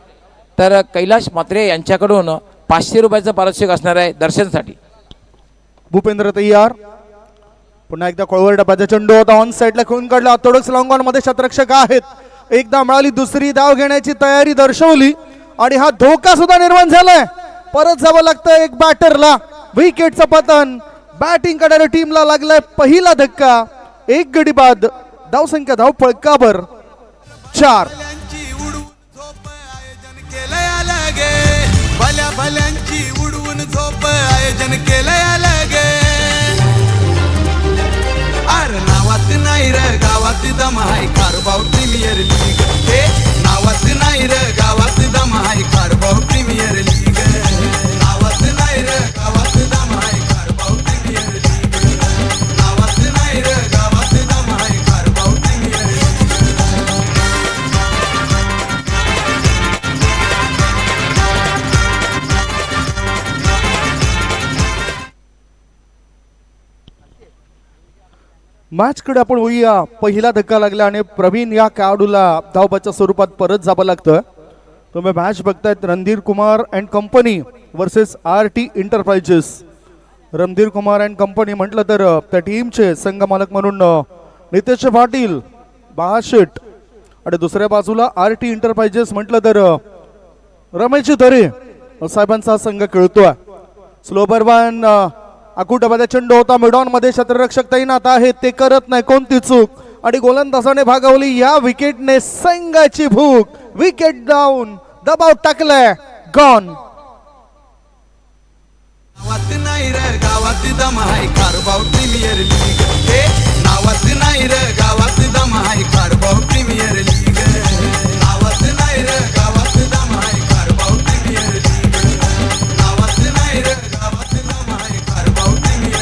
तर कैलाश म्हात्रे यांच्याकडून 500 रुपयाचं पारितोषिक असणार आहे दर्शनसाठी. भूपेंद्र तयार, पुन्हा एकदा कळवर डब्याचा चेंडू होता, ऑन साईडला खेळून काढला. ऑर्थोडॉक्स लॉंग ऑन मध्ये शतरक्षक आहेत. एकदा मिळाली, दुसरी धाव घेण्याची तयारी दर्शवली आणि हा धोका सुद्धा निर्माण झालाय. परत जावं लागतं एक बॅटरला. विकेटचं पतन, बॅटिंग करणाऱ्या टीमला लागलाय पहिला धक्का. एक गडी बाद, धावसंख्या धाव फळकावर 4. भल्यांची उडवून झोप आयोजन केलंय अलगे, भल्या भल्यांची उडवून झोप आयोजन केलंय अलगे. अरे नावात नाही र गावात दम हाय खारबाव प्रीमियर लीग. हे नावात नाही र गावात दम हाय खारबाव प्रीमियर लीग. नावात नाही र गावात दम हाय खारबाव प्रीमियर लीग. नावात नाही र गावात दम हाय खारबाव प्रीमियर लीग. मॅचकडे आपण होऊया. पहिला धक्का लागला आणि प्रवीण या खेळाडूला धावबाच्या स्वरूपात परत जावं लागतं. तुम्ही मॅच बघतायत, Randhir Kumar and company versus RT enterprises. Randhir Kumar and company म्हटलं तर त्या टीमचे संघ मालक म्हणून नितेश पाटील, बाळाशेठ आणि दुसऱ्या बाजूला RT एंटरप्राइजेस म्हटलं तर रमेश दरे साहेबांचा संघ खेळतोय. स्लोबर वन, आकुटबाचा चेंडू होता, मिडॉन मध्ये क्षेत्ररक्षक तैनात आहेत, ते करत नाही कोणती चूक आणि गोलंदाजाने भागवली. या विकेटने संघाची भूक. विकेट डाऊन, दबाव टाकलाय, गॉन. नावात नाही र गावात दम हाय खारबाव प्रीमियर लीग. हे नावात नाही र गावात दम हाय खारबाव प्रीमियर लीग. नावात नाही र गावात दम हाय खारबाव प्रीमियर लीग. नावात नाही र गावात दम हाय खारबाव प्रीमियर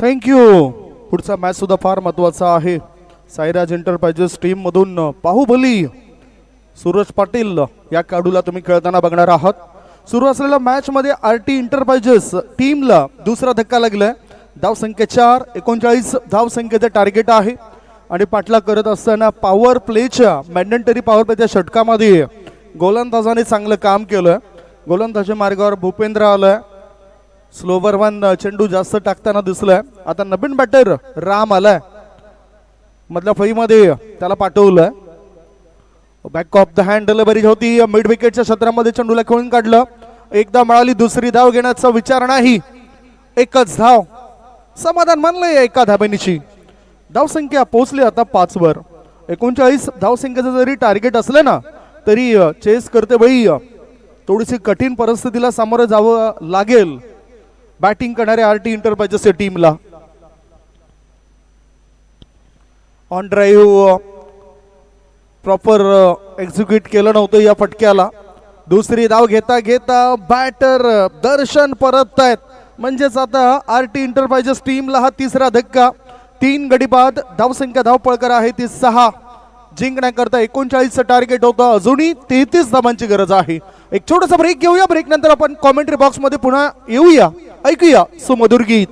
थँक्यू. पुढचा मॅच सुद्धा फार महत्वाचा आहे. साईराज एंटरप्राइजेस टीम मधून बाहुबली सूरज पाटील या खेळाडूला तुम्ही खेळताना बघणार आहात. सुरू असलेल्या मॅच मध्ये आरटी एंटरप्राइजेस टीमला दुसरा धक्का लागलाय. धावसंख्या 4, 39 धावसंख्येचे टार्गेट आहे आणि पाठलाग करत असताना पॉवर प्लेच्या मॅन्डेटरी पॉवर प्लेच्या षटकामध्ये गोलंदाजाने चांगलं काम केलं. गोलंदाजी मार्गावर भूपेंद्र आलाय. स्लोवर वन चेंडू जास्त टाकताना दिसलाय. आता नवीन बॅटर राम आलाय. मधल्या फळीमध्ये त्याला पाठवलं. Back of the hand delivery होती. मिड विकेटच्या क्षेत्रामध्ये चेंडूला खेळून काढलं. एकदा मिळाली, दुसरी धाव घेण्याचा विचार नाही. एकच धाव, समाधान मानलंय एका धाब्यानीची. धावसंख्या पोहोचली आता 5 वर. 39 धावसंख्येचं जरी टार्गेट असलं ना तरी चेस करते वेळी थोडीशी कठीण परिस्थितीला सामोरं जावं लागेल बॅटिंग करणाऱ्या आरटी एंटरप्राइजेस टीमला. ऑन ड्राईव्ह प्रॉपर एक्झिक्यूट केलं नव्हतं या फटक्याला. दुसरी धाव घेता घेता बॅटर दर्शन परत आहेत. म्हणजेच आता आरटी एंटरप्राइजेस टीमला हा तिसरा धक्का. 3 गडी बाद. धावसंख्या धावपळकर आहे ती 6. जिंकण्याकरता 39चं टार्गेट होतं. अजूनही 33 धावांची गरज आहे. एक छोटासा ब्रेक घेऊया. ब्रेक नंतर आपण कॉमेंट्री बॉक्स मध्ये पुन्हा येऊया. ऐकूया सुमधुर गीत.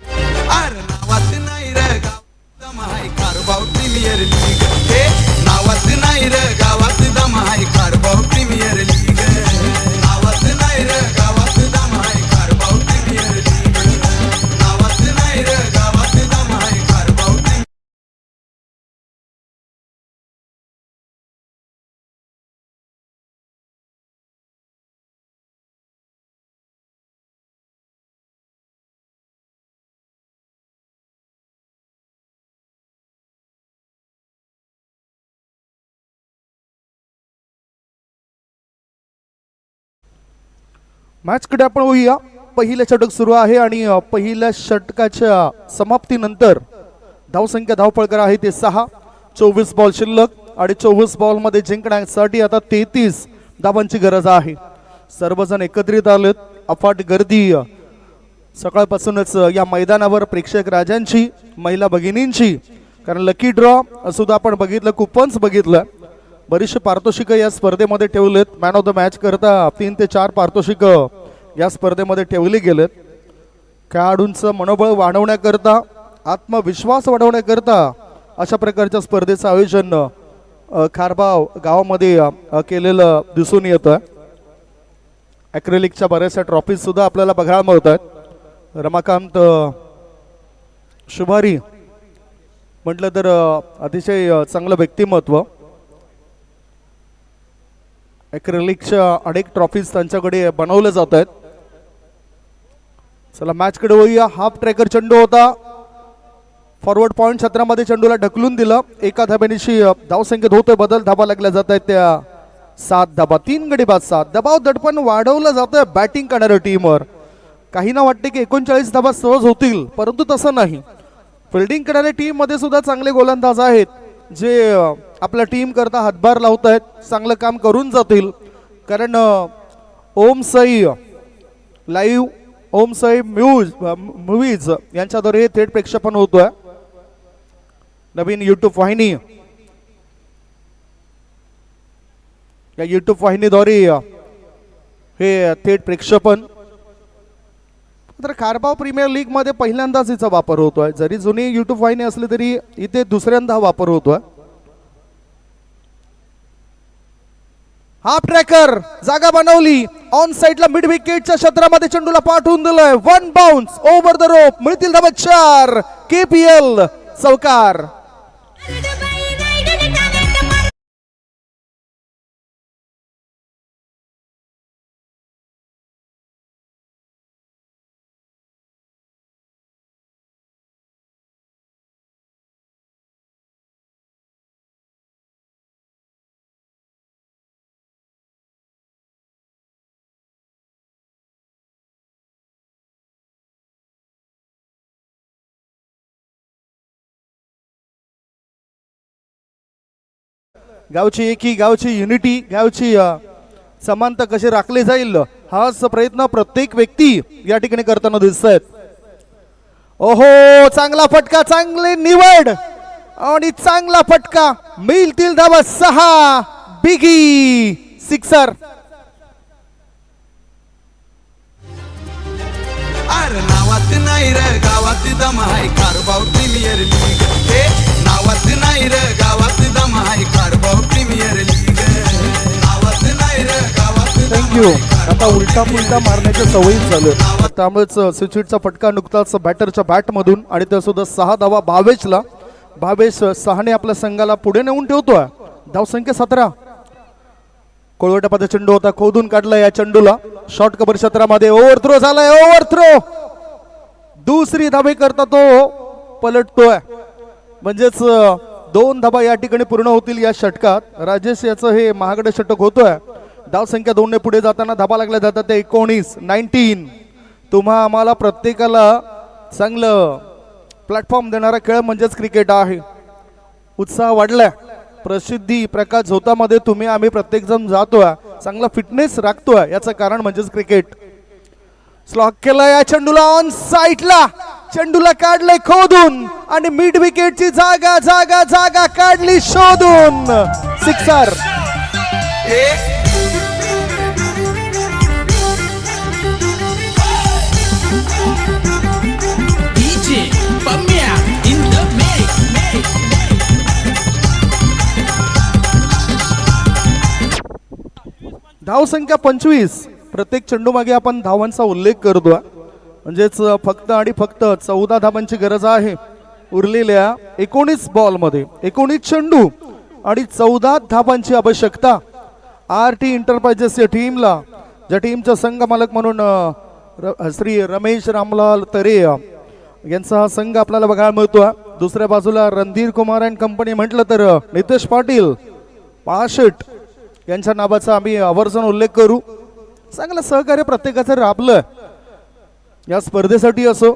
अरे नावात नाही रे गावात दम आहे कारभाव प्रीमियर लीग. हे नावात नाही रे गावात दम आहे कारभाव प्रीमियर लीग. नावात नाही रे गावात दम आहे कारभाव प्रीमियर लीग. नावात नाही रे गावात दम आहे कारभाव प्रीमियर. मॅचकडे आपण होऊया. पहिलं षटक सुरू आहे आणि पहिल्या षटकाच्या समाप्तीनंतर धावसंख्या धावपळकर आहे ते 6. 24 बॉल शिल्लक आणि 24 बॉल मध्ये जिंकण्यासाठी आता 33 धावांची गरज आहे. सर्वजण एकत्रित आलेत. अफाट गर्दी सकाळपासूनच या मैदानावर प्रेक्षक राजांची, महिला भगिनींची. कारण लकी ड्रॉ सुद्धा आपण बघितलं, कुपन्स बघितलं. बरीचशी पारितोषिक या स्पर्धेमध्ये ठेवलेत. मॅन ऑफ द मॅच करता 3 ते 4 पारितोषिक या स्पर्धेमध्ये ठेवली गेलेत. खेळाडूंचं मनोबळ वाढवण्याकरता, आत्मविश्वास वाढवण्याकरता अशा प्रकारच्या स्पर्धेचं आयोजन खारबाव गावामध्ये केलेलं दिसून येतं. ॲक्रेलिकच्या बऱ्याचशा ट्रॉफीज सुद्धा आपल्याला बघायला मिळत आहेत. रमाकांत शुभारी म्हटलं तर अतिशय चांगलं व्यक्तिमत्व. ॲक्रेलिकच्या अनेक ट्रॉफीज त्यांच्याकडे बनवल्या जात आहेत. चला मॅचकडे होऊया. हाफ ट्रॅकर चेंडू होता. फॉरवर्ड पॉईंट क्षेत्रामध्ये चेंडूला ढकलून दिलं. एका धाब्यानिशी धावसंख्येत होतोय बदल. धाबा लागल्या जात आहेत त्या 7 धाबा. 3 गडी बाद 7. दबाव दडपण वाढवलं जातंय बॅटिंग करणाऱ्या टीमवर. काही ना वाटते की 39 धाबा सहज होतील, परंतु तसं नाही. फिल्डिंग करणाऱ्या टीम मध्ये सुद्धा चांगले गोलंदाज आहेत जे आपल्या टीम करता हातभार लावत आहेत. चांगलं काम करून जातील. कारण ओम साई लाईव्ह, ओम साई मूवीज यांच्याद्वारे हे थेट प्रेक्षेपण होतोय. नवीन यूट्यूब वाहिनी, या यूट्यूब वाहिनीद्वारे हे थेट प्रेक्षेपण. तर खारबाव प्रीमियर लीग मध्ये पहिल्यांदाच हिचा वापर होतोय. जरी जुनी यूट्यूब वाहिनी असली तरी इथे दुसऱ्यांदा वापर होतोय. हाफ ट्रॅकर जागा बनवली. ऑन साइडला मिड विकेटच्या क्षेत्रामध्ये चेंडूला पाठवून दिलंय. 1 बाउन्स ओव्हर द रोप. मिळतील धाबा 4. KPL चौकार. गावची एकी, गावची युनिटी, गावची समानता कशी राखली जाईल हाच प्रयत्न प्रत्येक व्यक्ती या ठिकाणी करताना दिसत आहेत. ओहो, चांगला फटका, चांगली निवड आणि चांगला फटका. मिळतील धावा 6. बिगी सिक्सर. अरे नावात नाही रे गावात दम आहे कारभाव प्रीमियर लीग. हे नावात नाही रे गावात दम आहे कारभाव प्रीमियर लीग. नावात नाही रे गावात दम थँक्यू. आहे कारभाव आता उलटा पुलटा मारण्याच्या सवयीच झालं. त्यामुळेच सुचितचा फटका नुकताच बॅटरच्या बॅटमधून आणि त्या सुद्धा 6 धावा भावेशला. भावेश 6ने आपल्या संघाला पुढे नेऊन ठेवतोय. धावसंख्या 17. कोळवटामध्ये चेंडू होता, खोदून काढला या चेंडूला. शॉर्ट कव्हर क्षेत्रामध्ये ओव्हर थ्रो झालाय. Overthrow. दुसरी धाबे करता तो पलटतोय. म्हणजेच 2 धाबा या ठिकाणी पूर्ण होतील या षटकात. राजेश याचं हे महागडे षटक होतोय. धावसंख्या 2ने पुढे जाताना धाबा लागल्या जातात ते 19. तुम्हा आम्हाला प्रत्येकाला चांगलं प्लॅटफॉर्म देणारा खेळ म्हणजेच क्रिकेट आहे. उत्साह वाढलाय. प्रसिद्धी प्रकाश झोतामध्ये तुम्ही आम्ही प्रत्येक जण जातोय, चांगला फिटनेस राखतोय. याचं कारण म्हणजेच क्रिकेट. स्लॉक केला या चेंडूला ऑन साईडला. चेंडूला काढलंय खोदून आणि मिड विकेटची जागा जागा जागा काढली शोधून. Sixer. DJ Pamya in the mix. धावसंख्या 25. प्रत्येक चेंडू मागे आपण धावांचा उल्लेख करतो. म्हणजेच फक्त आणि फक्त 14 धावांची गरज आहे उरलेल्या 19 बॉलमध्ये. 19 चेंडू आणि 14 धावांची आवश्यकता. RT एंटरप्राइजेस या टीमला, ज्या टीमचा संघ मालक म्हणून श्री रमेश रामलाल तरे यांचा हा संघ आपल्याला बघायला मिळतो. दुसऱ्या बाजूला रणधीर कुमार अँड कंपनी म्हटलं तर नितेश पाटील 65 यांच्या नावाचा आम्ही आवर्जून उल्लेख करू. चांगलं सहकार्य प्रत्येकाचं राबलं या स्पर्धेसाठी असो,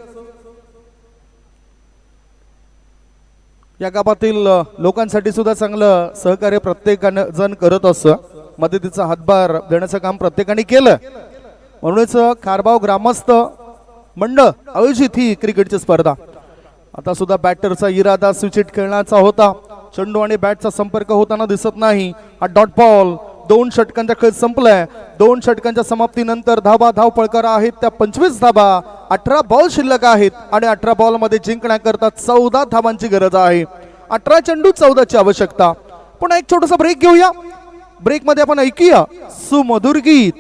या गावातील लोकांसाठी सुद्धा चांगलं सहकार्य प्रत्येकानं जण करत असतं. मदतीचा हातभार देण्याचं काम प्रत्येकाने केलं. म्हणूनच खारबाव ग्रामस्थ मंडळ आयोजित ही क्रिकेटची स्पर्धा. आता सुद्धा बॅटरचा इरादा स्विचिट खेळण्याचा होता. चेंडू आणि बॅटचा संपर्क होताना दिसत नाही. हा डॉट बॉल. 2 षटकांचा खेळ संपलाय. 2 षटकांच्या समाप्तीनंतर धाव पळकर आहेत त्या 25 धाबा. 18 बॉल शिल्लक आहेत आणि 18 बॉल मध्ये जिंकण्याकरता 14 धावांची गरज आहे. 18 चेंडू 14ची आवश्यकता. पण एक छोटासा ब्रेक घेऊया. ब्रेक मध्ये आपण ऐकूया सुमधुर गीत.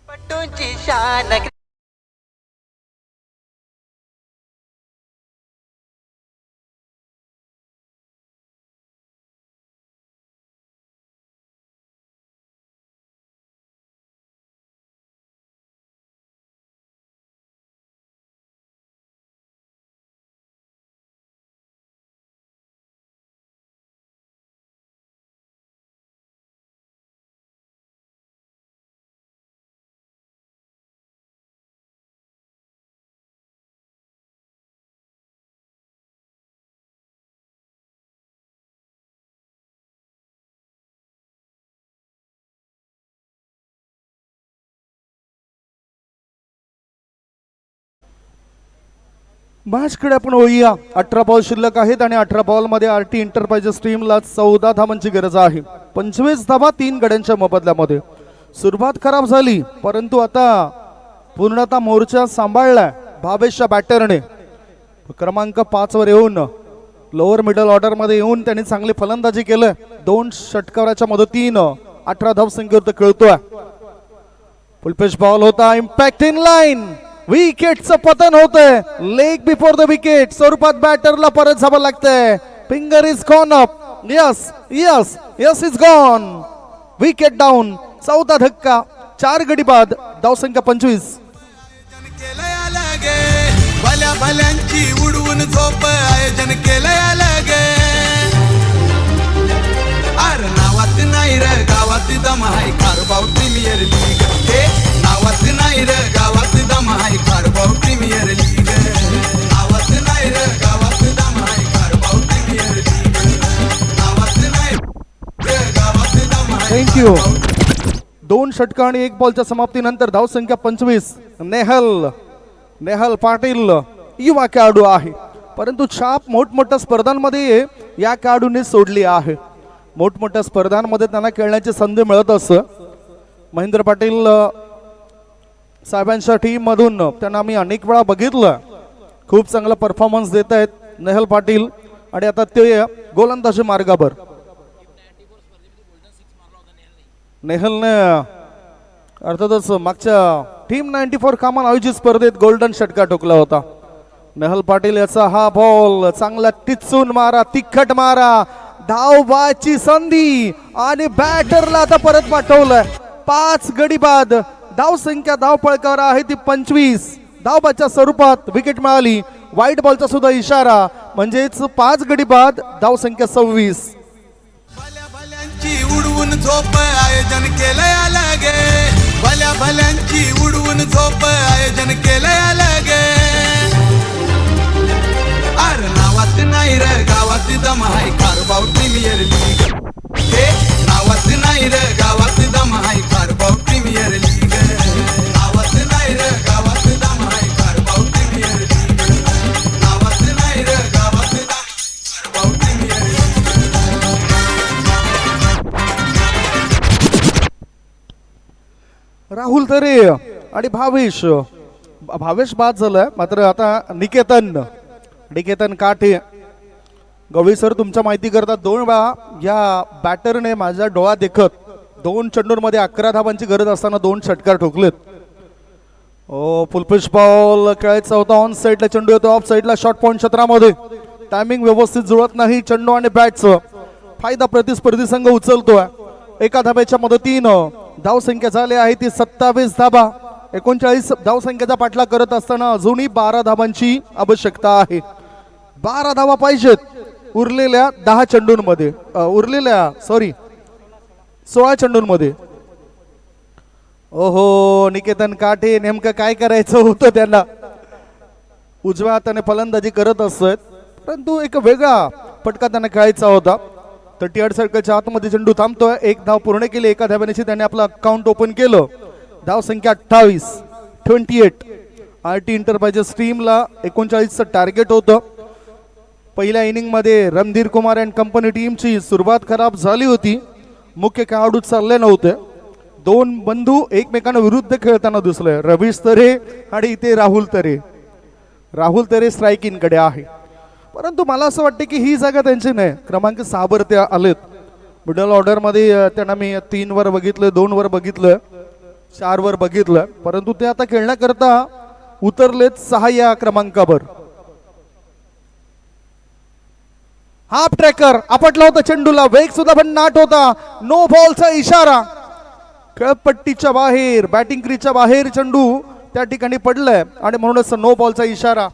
पट्टूंची शान मॅचकडे आपण वळूया. 18 बॉल शिल्लक आहेत आणि 18 बॉल मध्ये RT एंटरप्राइजेस टीमला 14 धावांची गरज आहे. 25 धावा 3 गड्यांच्या मोबदल्यामध्ये. सुरुवात खराब झाली परंतु आता पूर्णतः मोर्चा सांभाळलाय भावेशच्या बॅटरने. क्रमांक 5 वर येऊन लोअर मिडल ऑर्डर मध्ये येऊन त्यांनी चांगली फलंदाजी केलं. 2 षटकाराच्या मदतीनं 18 धावसंख्येवर खेळतोय. फुलपेश बॉल होता. Impact in line. विकेटचं पतन होतंय. लेग बिफोर द विकेट स्वरूपात बॅटरला परत जावं लागतंय. Finger is gone up. Yes yes yes is gone. Wicket down. 14 धक्का. 4 गडी बाद. धावसंख्या 25. केलंय अलगे भल्या भल्यांची उडवून झोप आयोजन केलंय अलगे. अरे नावात नाही रे गावात दम आहे कारभाव प्रीमियर लीग. हे नावात नाही रे गावात दम आहे कारभाव प्रीमियर लीग. नावात नाही रे गावात दम आहे कारभाव प्रीमियर लीग. नावात नाही रे गावात दम आहे. थँक्यू. 2 षटकं आणि 1 बॉलच्या समाप्तीनंतर धावसंख्या 25. नेहल पाटील युवा खेळाडू आहे, परंतु छाप मोठमोठ्या स्पर्धांमध्ये या खेळाडूने सोडली आहे. मोठमोठ्या स्पर्धांमध्ये त्यांना खेळण्याची संधी मिळत असतं. महेंद्र पाटील साहेबांच्या टीम मधून त्यांना मी अनेक वेळा बघितलं, खूप चांगला परफॉर्मन्स देत आहेत नेहल पाटील. आणि आता ते गोलंदाजी मार्गावर. नेहलने अर्थातच मागच्या टीम 94 कामान आयोजित स्पर्धेत गोल्डन षटका ठोकला होता. नेहल पाटील याचा हा बॉल चांगला टिचून मारा, तिखट मारा, धावबाची संधी आणि बॅटरला आता परत पाठवलंय. 5 गडी बाद. धावसंख्या धावपळकावर आहे ती 25. धावबाच्या स्वरूपात विकेट मिळाली. व्हाईट बॉलचा सुद्धा इशारा, म्हणजेच 5 गडी बाद, धावसंख्या 26. भल्यांची उडवून झोप आयोजन केलंय अलगे. भल्यांची उडवून झोप आयोजन केलंय अलगे. अरे नावात नाही रे गावात दम आहे कारभाव प्रीमियर लीग. हे नावात नाही रे गावात दम आहे कारभाव प्रीमियर लीग. नावात नाही रे गावात दम आहे कारभाव प्रीमियर लीग. नावात नाही रे गावात दम कारभाव प्रीमियर लीग. राहुल तरे आणि भावेश बाद झालाय. मात्र आता निकेतन काठे. गवळी सर तुमच्या माहिती करता 2 वेळा या बॅटरने माझ्या डोळा देखत 2 चेंडूंमध्ये 11 धावांची गरज असताना 2 षटकार ठोकलेत. फुलपिच बॉल खेळायचा होता. ऑन साईडला चेंडू येतो, ऑफ साईडला शॉर्ट पॉइंट क्षेत्रामध्ये. टायमिंग व्यवस्थित जुळत नाही चेंडू आणि बॅटचं. फायदा प्रतिस्पर्धी संघ उचलतोय. 1 धाब्याच्या मदतीनं धावसंख्या झाली आहे ती 27 धाबा. 39 धावसंख्येचा पाठलाग करत असताना अजूनही 12 धाबांची आवश्यकता आहे. 12 धावा पाहिजेत उरलेल्या 10 चेंडूंमध्ये, 16 चेंडूंमध्ये. ओहो, निकेतन काठे नेमकं काय करायचं होतं त्यांना. उजव्या हाताने फलंदाजी करत असत, परंतु एक वेगळा फटका त्यांना खेळायचा होता. 38 सर्कलच्या आतमध्ये चेंडू थांबतोय. 1 धाव पूर्ण केली. 1 धाव्याने त्याने आपलं अकाउंट ओपन केलं. धाव संख्या 28. आरटी इंटरप्राइजेस टीमला 39चं टार्गेट होतं. पहिल्या इनिंग मध्ये रणधीर कुमार अँड कंपनी टीमची सुरुवात खराब झाली होती. मुख्य खेळाडू चालले नव्हते. 2 बंधू एकमेकांना विरुद्ध खेळताना दिसले, रवीश तरे आणि इथे राहुल तरे स्ट्रायकिंग कडे आहे. परंतु मला असं वाटतं की ही जागा त्यांची नाही. क्रमांक 6 वर ते आलेत. मिडल ऑर्डर मध्ये त्यांना मी 3 वर बघितलं, 2 वर बघितलं, 4 वर बघितलं, परंतु ते आता खेळण्याकरता उतरलेत 6 या क्रमांकावर. हाफ ट्रॅकर आपटला होता चेंडूला. वेग सुद्धा पण नाट होता. नो बॉलचा इशारा. खेळपट्टीच्या बाहेर, बॅटिंग क्रीजच्या बाहेर चेंडू त्या ठिकाणी पडलाय आणि म्हणूनच नो बॉलचा इशारा.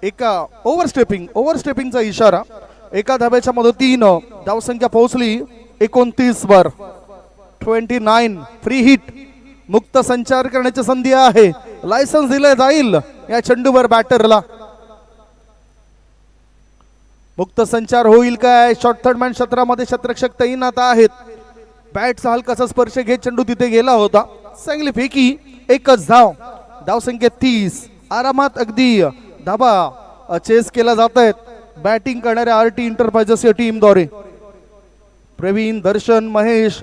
एका ओव्हरस्टेपिंगचा इशारा. 1 धाब्याच्या मदतीनं धावसंख्या पोहोचली 29 वर. 29 फ्री हिट. मुक्त संचार करण्याची संधी आहे. लायसन्स दिलं जाईल या चेंडूवर बॅटरला. मुक्त संचार होईल काय? शॉर्ट थर्ड मॅन क्षेत्रामध्ये शतरक्षक तैनात आहेत. बॅटचा हलकासा स्पर्श घेत चेंडू तिथे गेला होता. चांगली फेकी. 1च धाव. धावसंख्या 30. आरामात अगदी धाबा चेस केला जात आहेत बॅटिंग करणाऱ्या आरटी इंटरप्राइजेस या टीमद्वारे. प्रवीण, दर्शन, महेश,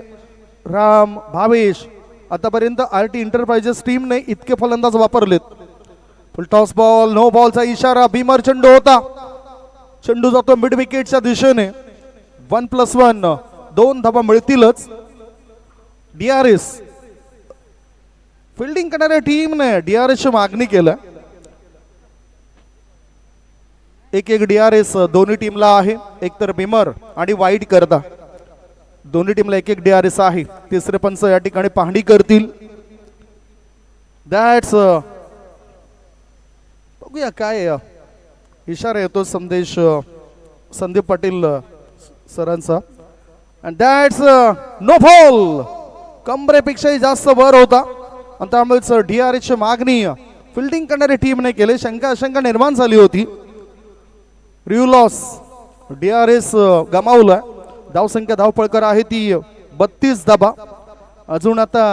राम, भावेश आतापर्यंत आरटी इंटरप्राइजेस टीमने इतके फलंदाज वापरलेत. फुल टॉस बॉल. नो बॉलचा इशारा. बीमर चेंडू होता. चेंडू जातो मिड विकेटच्या दिशेने. 1+1 2 धाबा मिळतीलच. DRS फिल्डिंग करणाऱ्या टीमने DRS ची मागणी केलं. एक DRS दोन्ही टीमला आहे. एक तर बिमर आणि वाईट करता दोन्ही टीमला एक DRS आहे. तिसरे पंच या ठिकाणी पाहणी करतील. दॅट्स बघूया काय इशारा येतो. संदेश संदीप पाटील सरांचा. And that's no ball. कमरेपेक्षाही जास्त वर होता आणि त्यामुळेच DRS ची मागणी फिल्डिंग करणाऱ्या टीमने केली. आशंका निर्माण झाली होती. रिव्हलॉस DRS गमावला. धावसंख्या धावपळकर आहे ती 32 धाबा. अजून आता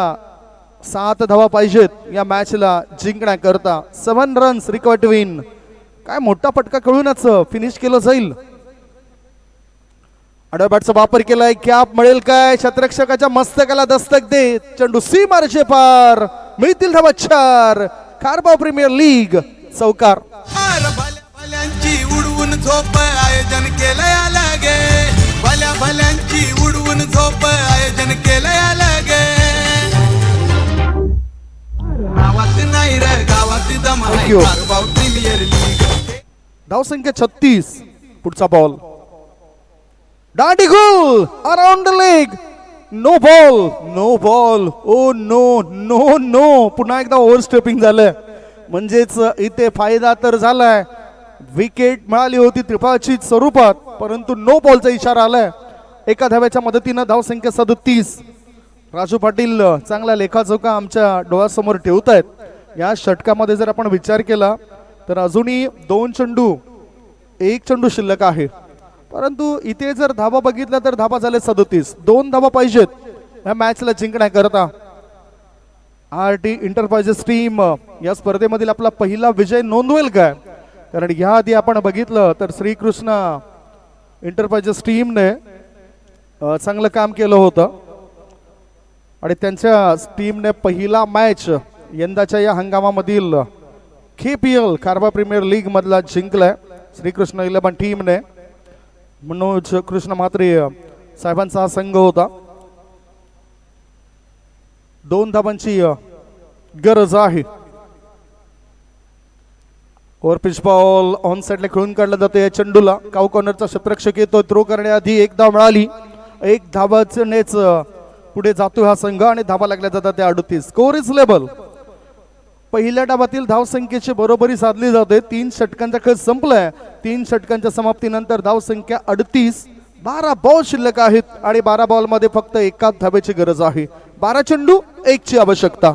7 धावा पाहिजेत या मॅचला जिंकण्याकरता. 7 रन्स रिक्वायर्ड टू विन. काय मोठा फटका खेळूनच फिनिश केलं जाईल. आडव्या बॅटचा वापर केलाय. कॅप मिळेल काय? शतरक्षकाच्या मस्तकाला दस्तक दे. चेंडू सीमारेषे पार. मिळतील धावा 4. कारभार प्रीमियर लीग चौकार. आर भल्या भल्यांची उडवून झोप आयोजन केलंय अलगे. भल्या भल्यांची उडवून झोप आयोजन केलंय अलगे. गावात नाही रे गावात दम आहे. Thank you. Karbhar Premier League. धावसंख्या 36. पुढचा बॉल दांडी गोल around the leg. No ball. No ball. Oh no no no. पुन्हा एकदा ओव्हर स्टेपिंग झालं. म्हणजेच इथे फायदा तर झालाय. विकेट मिळाली होती त्रिफळाची स्वरूपात, परंतु नो बॉलचा इशारा आलाय. एका धाव्याच्या मदतीनं धावसंख्या 37. राजू पाटील चांगला लेखाजोखा आमच्या डोळ्यासमोर ठेवतायत. या षटकामध्ये जर आपण विचार केला तर अजूनही 2 चेंडू 1 चेंडू शिल्लक आहे. परंतु इथे जर धावा बघितल्या तर धावा झाले 37. 2 धावा पाहिजेत या मॅचला जिंकण्याकरता. RT इंटरप्राइजेस टीम या स्पर्धेमधील आपला पहिला विजय नोंदवेल काय? कारण याआधी आपण बघितलं तर श्रीकृष्ण इंटरप्राइजेस टीमने चांगलं काम केलं होतं आणि त्यांच्या टीमने पहिला मॅच यंदाच्या या हंगामामधील KPL कारभार प्रीमियर लीग मधला जिंकलाय श्रीकृष्ण 11 टीमने. मनोज कृष्ण म्हात्रे साहेबांचा हा संघ होता. 2 धावांची गरज आहे. ओव्हर पिच बॉल ऑन साइडला खेळून काढला जातो. या चेंडूला काऊ कॉर्नरचा क्षेत्ररक्षक येतो. थ्रो करण्याआधी 1 धाव मिळाली. 1 धावानेच पुढे जातो हा संघ आणि धावा लागल्या जातात त्या 38. Score is label. पहिल्या डावातील धावसंख्येची बरोबरी साधली जाते. 3 षटकांचा खेळ संपलाय. 3 षटकांच्या समाप्तीनंतर धावसंख्या 38. 12 बॉल शिल्लक आहेत आणि 12 बॉल मध्ये फक्त 1 धावेची गरज आहे. 12 चेंडू 1 ची आवश्यकता.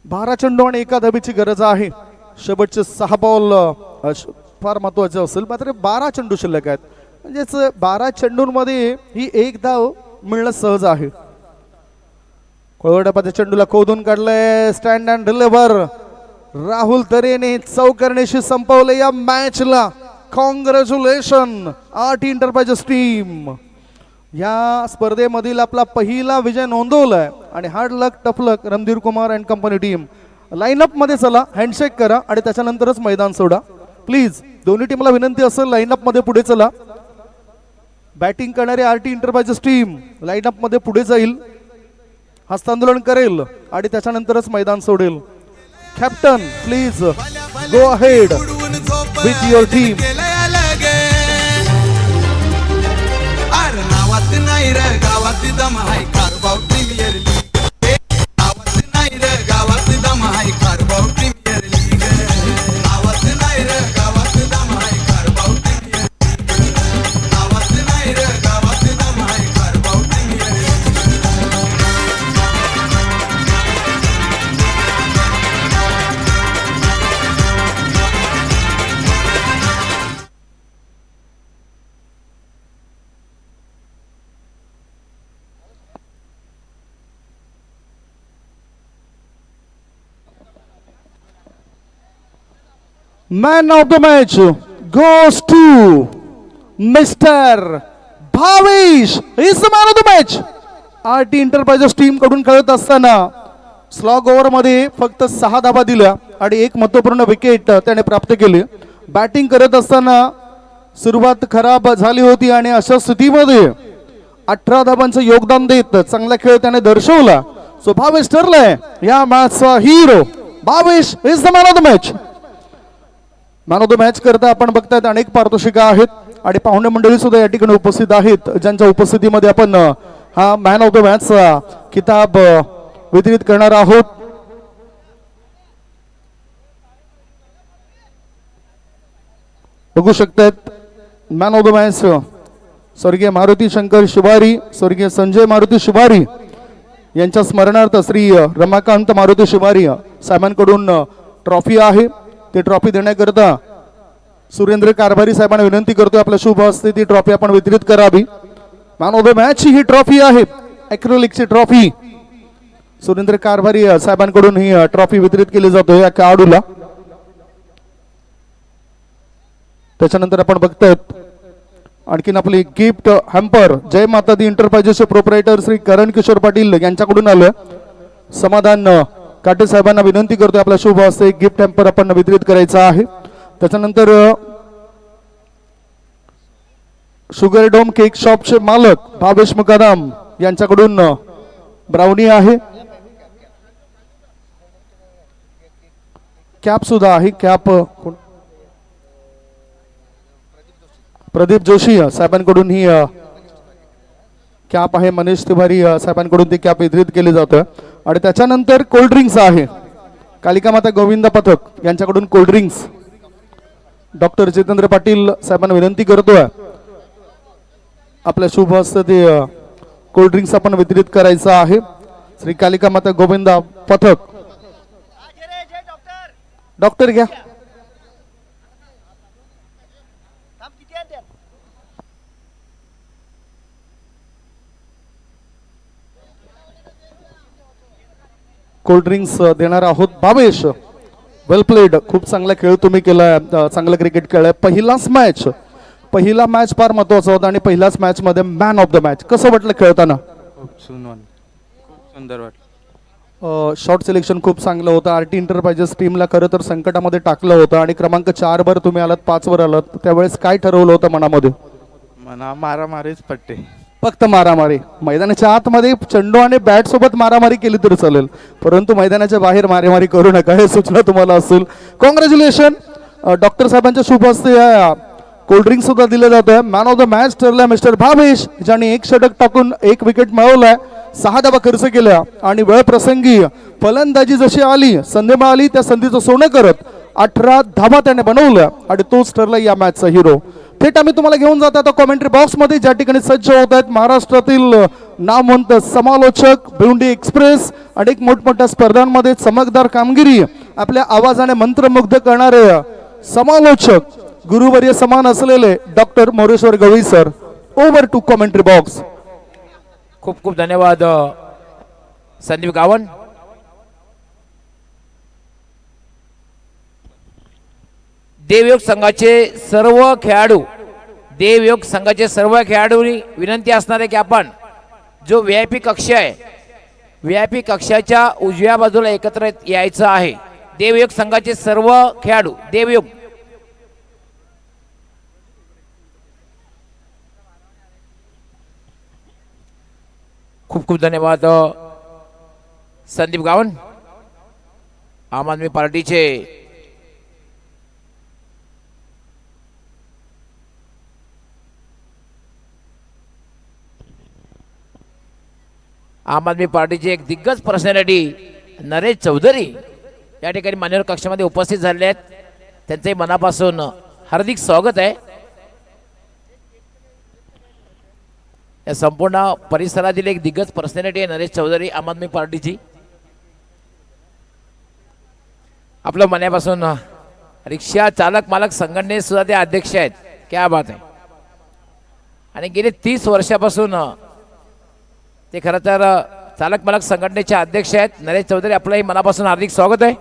बारा चेंडू आणि 1 धावेची गरज आहे. शेवटचे 6 बॉल फार महत्वाचे असेल. मात्र 12 चेंडू शिल्लक आहेत. म्हणजेच 12 चेंडूंमध्ये ही 1 धाव मिळणं सहज आहे. कोळवड्यापाच्या चेंडूला खोदून काढलंय. Stand and deliver. राहुल तरेने चौकरणीशी संपवलं या मॅचला. Congratulation RT enterprises team. या स्पर्धेमधील आपला पहिला विजय नोंदवलाय आणि hard luck tough luck Randhir Kumar and company team. Lineup मध्ये चला, हँडशेक करा आणि त्याच्यानंतरच मैदान सोडा प्लीज. दोन्ही टीमला विनंती असेल लाईनअप मध्ये पुढे चला. बॅटिंग करणारे RT इंटरप्राइजेस टीम लाईनअप मध्ये पुढे जाईल, हस्तांदोलन करेल आणि त्याच्यानंतरच मैदान सोडेल. Captain please go ahead with your team. नावात नाही रे गावात दम आहे. Karbhar Premier league. नावात नाही रे गावात दम आहे. Karbhar Premier league. नावात नाही रे गावात दम आहे. Karbhar Premier league. नावात नाही रे गावात दम आहे. Karbhar Premier League. Man of the match goes to Mr. Bhavish. He is the man of the match. RT enterprises team कडून खेळत असताना स्लॉग ओव्हर मध्ये फक्त 6 धावा दिल्या आणि 1 महत्त्वपूर्ण विकेट त्याने प्राप्त केली. बॅटिंग करत असताना सुरुवात खराब झाली होती आणि अशा स्थितीमध्ये 18 धावांचं योगदान देत चांगला खेळ त्याने दर्शवला. सो भावेश ठरलाय या मॅचचा hero. Bhavesh is the man of the match. Man of the match करता आपण बघतायत अनेक पारितोषिका आहेत आणि पाहुणे मंडळी सुद्धा या ठिकाणी उपस्थित आहेत, ज्यांच्या उपस्थितीमध्ये आपण हा मॅन ऑफ द मॅच किताब वितरित करणार आहोत. बघू शकतात मॅन ऑफ द मॅच स्वर्गीय मारुती शंकर शिवारी, स्वर्गीय संजय मारुती शिवारी यांच्या स्मरणार्थ श्री रमाकांत मारुती शिवारी साहेबांकडून ट्रॉफी आहे. ती ट्रॉफी देण्याकरता सुरेंद्र कारभारी साहेबांना विनंती करतोय आपल्या शुभ हस्ते ती ट्रॉफी आपण वितरित करावी. Man of the match he trophy आहे, ॲक्रेलिकची ट्रॉफी. सुरेंद्र कारभारी साहेबांकडून ही ट्रॉफी वितरित केली जाते या खेळाडूला. त्याच्यानंतर आपण बघतोय आणखीन आपली गिफ्ट हॅम्पर जय माता दी एंटरप्राइजेसचे प्रोप्रायटर श्री करण किशोर पाटील यांच्याकडून आलं. समाधान काटे साहेबांना विनंती करतोय आपल्या शुभ हस्ते गिफ्ट हॅम्पर आपण वितरित करायचा आहे. त्याच्यानंतर शुगर डोम केक शॉपचे मालक भावेश मुकादम यांच्याकडून ब्राउनी आहे. कॅप सुद्धा आहे. कॅप प्रदीप जोशी साहेबांकडून ही कॅप आहे. मनीष तिवारी साहेबांकडून ती कॅप वितरित केली जाते. आणि त्याच्यानंतर कोल्ड्रिंक्स आहे. कालिका माता गोविंद पथक यांच्याकडून कोल्ड्रिंक्स डॉक्टर जितेंद्र पाटील साहेबांना विनंती करतोय आपल्या शुभ हस्ते ते कोल्ड्रिंक्स आपण वितरित करायचं आहे. श्री कालिका माता गोविंद पथक डॉक्टर घ्या. कोल्ड्रिंक्स देणार आहोत. भावेश वेल प्लेड, खूप चांगला खेळ तुम्ही केलाय, चांगलं क्रिकेट खेळलाय. पहिला मॅच फार महत्वाचा होता आणि पहिल्याच मॅच मध्ये मॅन ऑफ द मॅच. कसं वाटलं खेळताना? खूप सुंदर वाटलं. शॉर्ट सिलेक्शन खूप चांगलं होतं. आरटी एंटरप्राइजेस टीमला खरं तर संकटामध्ये टाकलं होतं आणि क्रमांक 4 वर तुम्ही आलात, 5 वर आलात. त्यावेळेस काय ठरवलं होतं मनामध्ये? मना मारामारीच पट्टे, फक्त मारामारी. मैदानाच्या आतमध्ये चेंडू आणि बॅट सोबत मारामारी केली तरी चालेल, परंतु मैदानाच्या बाहेर मारामारी करू नका, हे सूचना तुम्हाला असेल. कॉंग्रॅच्युलेशन. डॉक्टर साहेबांच्या शुभ हस्ते कोल्ड्रिंक सुद्धा दिलं जातं. मॅन ऑफ द मॅच ठरला मिस्टर भावेश, ज्यांनी 1 षटक टाकून 1 विकेट मिळवलाय, 6 धावा खर्च केल्या आणि वेळ प्रसंगी फलंदाजी जशी आली, संधी मिळाली त्या संधीचं सोनं करत 18 धावा त्याने बनवल्या आणि तोच ठरला या मॅचचा हिरो. थेट आम्ही तुम्हाला घेऊन जात आता कॉमेंट्री बॉक्स मध्ये, ज्या ठिकाणी सज्ज होत आहेत महाराष्ट्रातील नामवंत समालोचक, भिवंडी एक्सप्रेस, अनेक मोठमोठ्या स्पर्धांमध्ये चमकदार कामगिरी, आपल्या आवाजाने मंत्रमुग्ध करणारे समालोचक, गुरुवर्य समान असलेले doctor Moreshwar Gawali sir. Over to commentary box. खूप खूप धन्यवाद संदीप गावण. देवयोग संघाचे सर्व खेळाडूंनी विनंती असणार आहे की आपण जो VIP कक्ष आहे, VIP कक्षाच्या उजव्या बाजूला एकत्र यायचं आहे. देवयोग संघाचे सर्व खेळाडू, देवयोग. खूप खूप धन्यवाद संदीप गावण. आम आदमी पार्टीचे एक दिग्गज पर्सनॅलिटी नरेश चौधरी या ठिकाणी मान्यवर कक्षामध्ये उपस्थित झालेले आहेत. त्यांचे मनापासून हार्दिक स्वागत आहे. या संपूर्ण परिसरातील एक दिग्गज पर्सनॅलिटी आहे नरेश चौधरी, आम आदमी पार्टीची. आपलं मनापासून रिक्षा चालक मालक संघटनेचे सुद्धा ते अध्यक्ष आहेत. क्या बात आहे. आणि गेले 30 वर्षापासून ते खरं तर चालक मालक संघटनेचे अध्यक्ष आहेत नरेश चौधरी. आपलंही मनापासून हार्दिक स्वागत आहे.